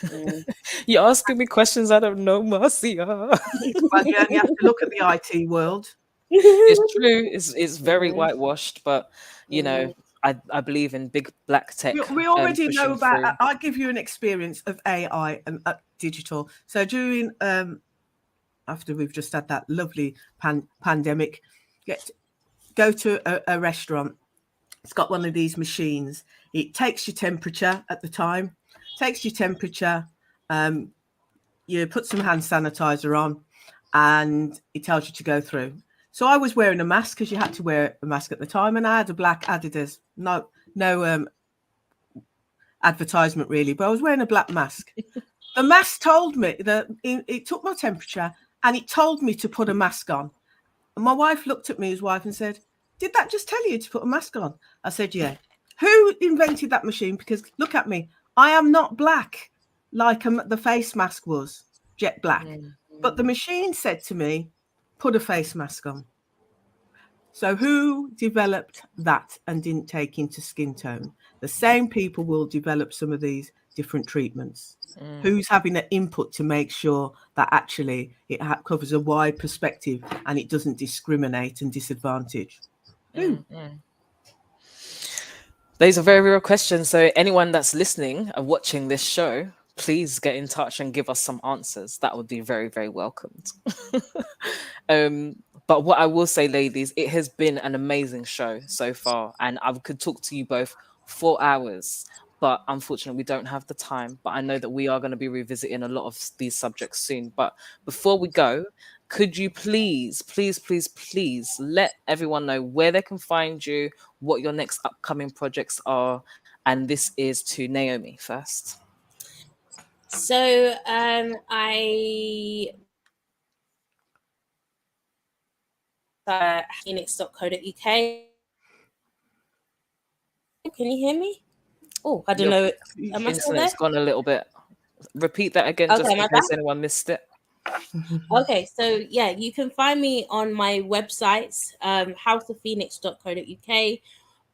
Mm. you're asking me questions I don't know, Marcia. Well, you only have to look at the IT world. It's true. It's very Mm, whitewashed, but you know, mm. I believe in big black tech We already know pushing about. through. I'll give you an experience of AI and digital. So during after we've just had that lovely pandemic, go to a restaurant. It's got one of these machines. It takes your temperature at the time. Takes your temperature. You put some hand sanitizer on, and it tells you to go through. So I was wearing a mask because you had to wear a mask at the time, and I had a black Adidas. No advertisement really, but I was wearing a black mask. The mask told me that it took my temperature, and it told me to put a mask on. And my wife looked at me, his wife, and said, "Did that just tell you to put a mask on?" I said, "Yeah." Who invented that machine? Because look at me, I am not black like the face mask was, jet black. But the machine said to me, put a face mask on. So who developed that and didn't take into skin tone? The same people will develop some of these different treatments. Who's having an input to make sure that actually it covers a wide perspective and it doesn't discriminate and disadvantage? Who? These are very real questions. So anyone that's listening and watching this show, please get in touch and give us some answers. That would be very, very welcomed. But what I will say, ladies, it has been an amazing show so far, and I could talk to you both for hours. But unfortunately, we don't have the time. But I know that we are going to be revisiting a lot of these subjects soon. But before we go, could you please, please, please, please let everyone know where they can find you, what your next upcoming projects are? And this is to Naomi first. So I phoenix.co.uk. Can you hear me? Oh, I don't Your know. Am I still there? internet's gone a little bit. Repeat that again, just Okay, in am I back? case anyone missed it. Okay, so yeah, you can find me on my websites, houseofphoenix.co.uk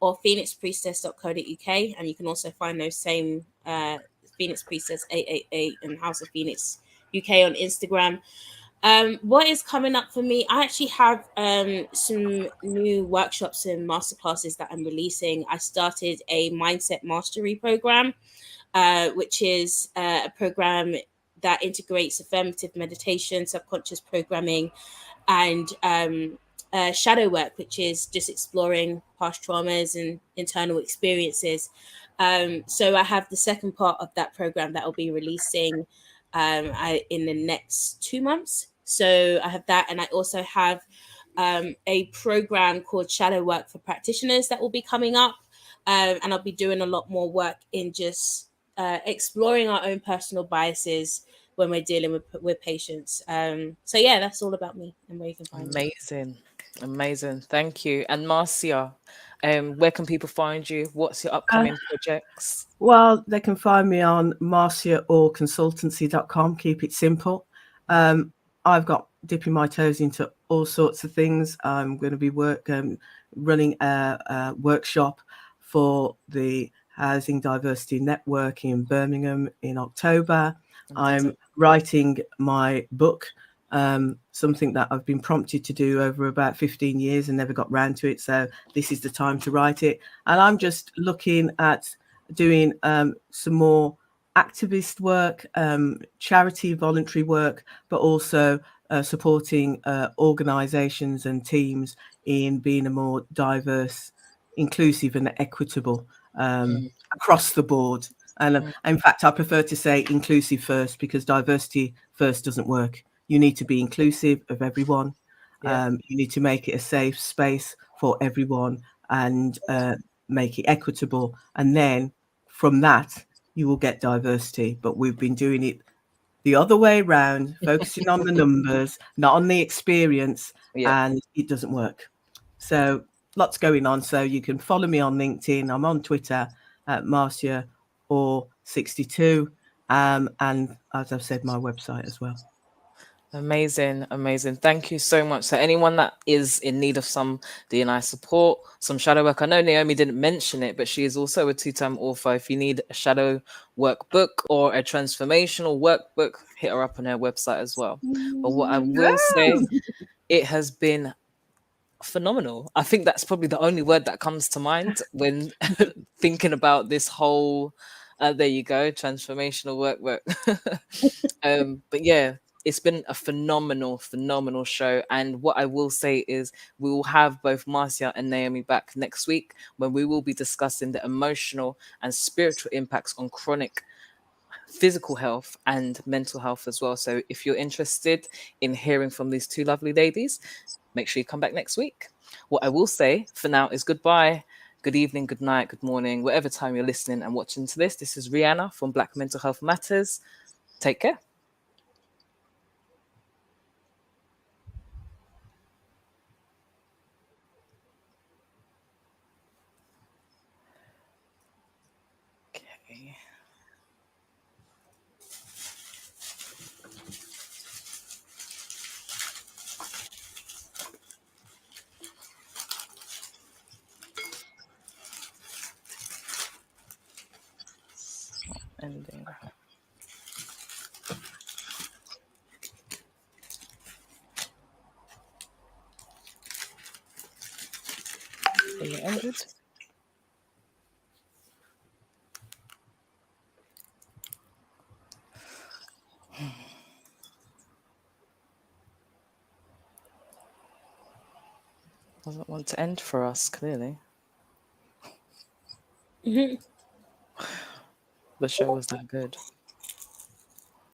or phoenixpriestess.co.uk, and you can also find those same Phoenix Priestess 888 and House of Phoenix UK on Instagram. What is coming up for me? I actually have some new workshops and masterclasses that I'm releasing. I started a mindset mastery program, which is a program that integrates affirmative meditation, subconscious programming, and shadow work, which is just exploring past traumas and internal experiences. So I have the second part of that program that I'll be releasing in the next 2 months. So I have that, and I also have a program called Shadow Work for Practitioners that will be coming up, and I'll be doing a lot more work in just exploring our own personal biases when we're dealing with patients. So yeah, that's all about me and where you can find me. Amazing. Thank you. And Marcia, where can people find you? What's your upcoming projects? Well, they can find me on marciaorconsultancy.com. Keep it simple. I've got dipping my toes into all sorts of things. I'm going to be running a workshop for the Housing Diversity Network in Birmingham in October. I'm writing my book, something that I've been prompted to do over about 15 years and never got round to it. So this is the time to write it. And I'm just looking at doing some more activist work, charity, voluntary work, but also supporting organizations and teams in being a more diverse, inclusive and equitable across the board. And in fact, I prefer to say inclusive first, because diversity first doesn't work. You need to be inclusive of everyone. You need to make it a safe space for everyone and make it equitable. And then from that, you will get diversity. But we've been doing it the other way around, focusing on the numbers, not on the experience, and it doesn't work. So lots going on. So you can follow me on LinkedIn. I'm on Twitter at Marcia or 62. And as I've said, my website as well. Amazing, amazing. Thank you so much. So anyone that is in need of some D&I support, some shadow work, I know Naomi didn't mention it, but she is also a 2-time author. If you need a shadow workbook or a transformational workbook, hit her up on her website as well. But what I will say, it has been phenomenal. I think that's probably the only word that comes to mind when thinking about this whole, there you go, transformational workbook. But yeah, it's been a phenomenal show. And what I will say is we will have both Marcia and Naomi back next week when we will be discussing the emotional and spiritual impacts on chronic physical health and mental health as well. So if you're interested in hearing from these two lovely ladies, make sure you come back next week. What I will say for now is goodbye, good evening, good night, good morning, whatever time you're listening and watching to this. This is Rhyana from Black Mental Health Matters. Take care. Okay. Ending. Are you ended? Doesn't want to end for us, clearly. The show was that good.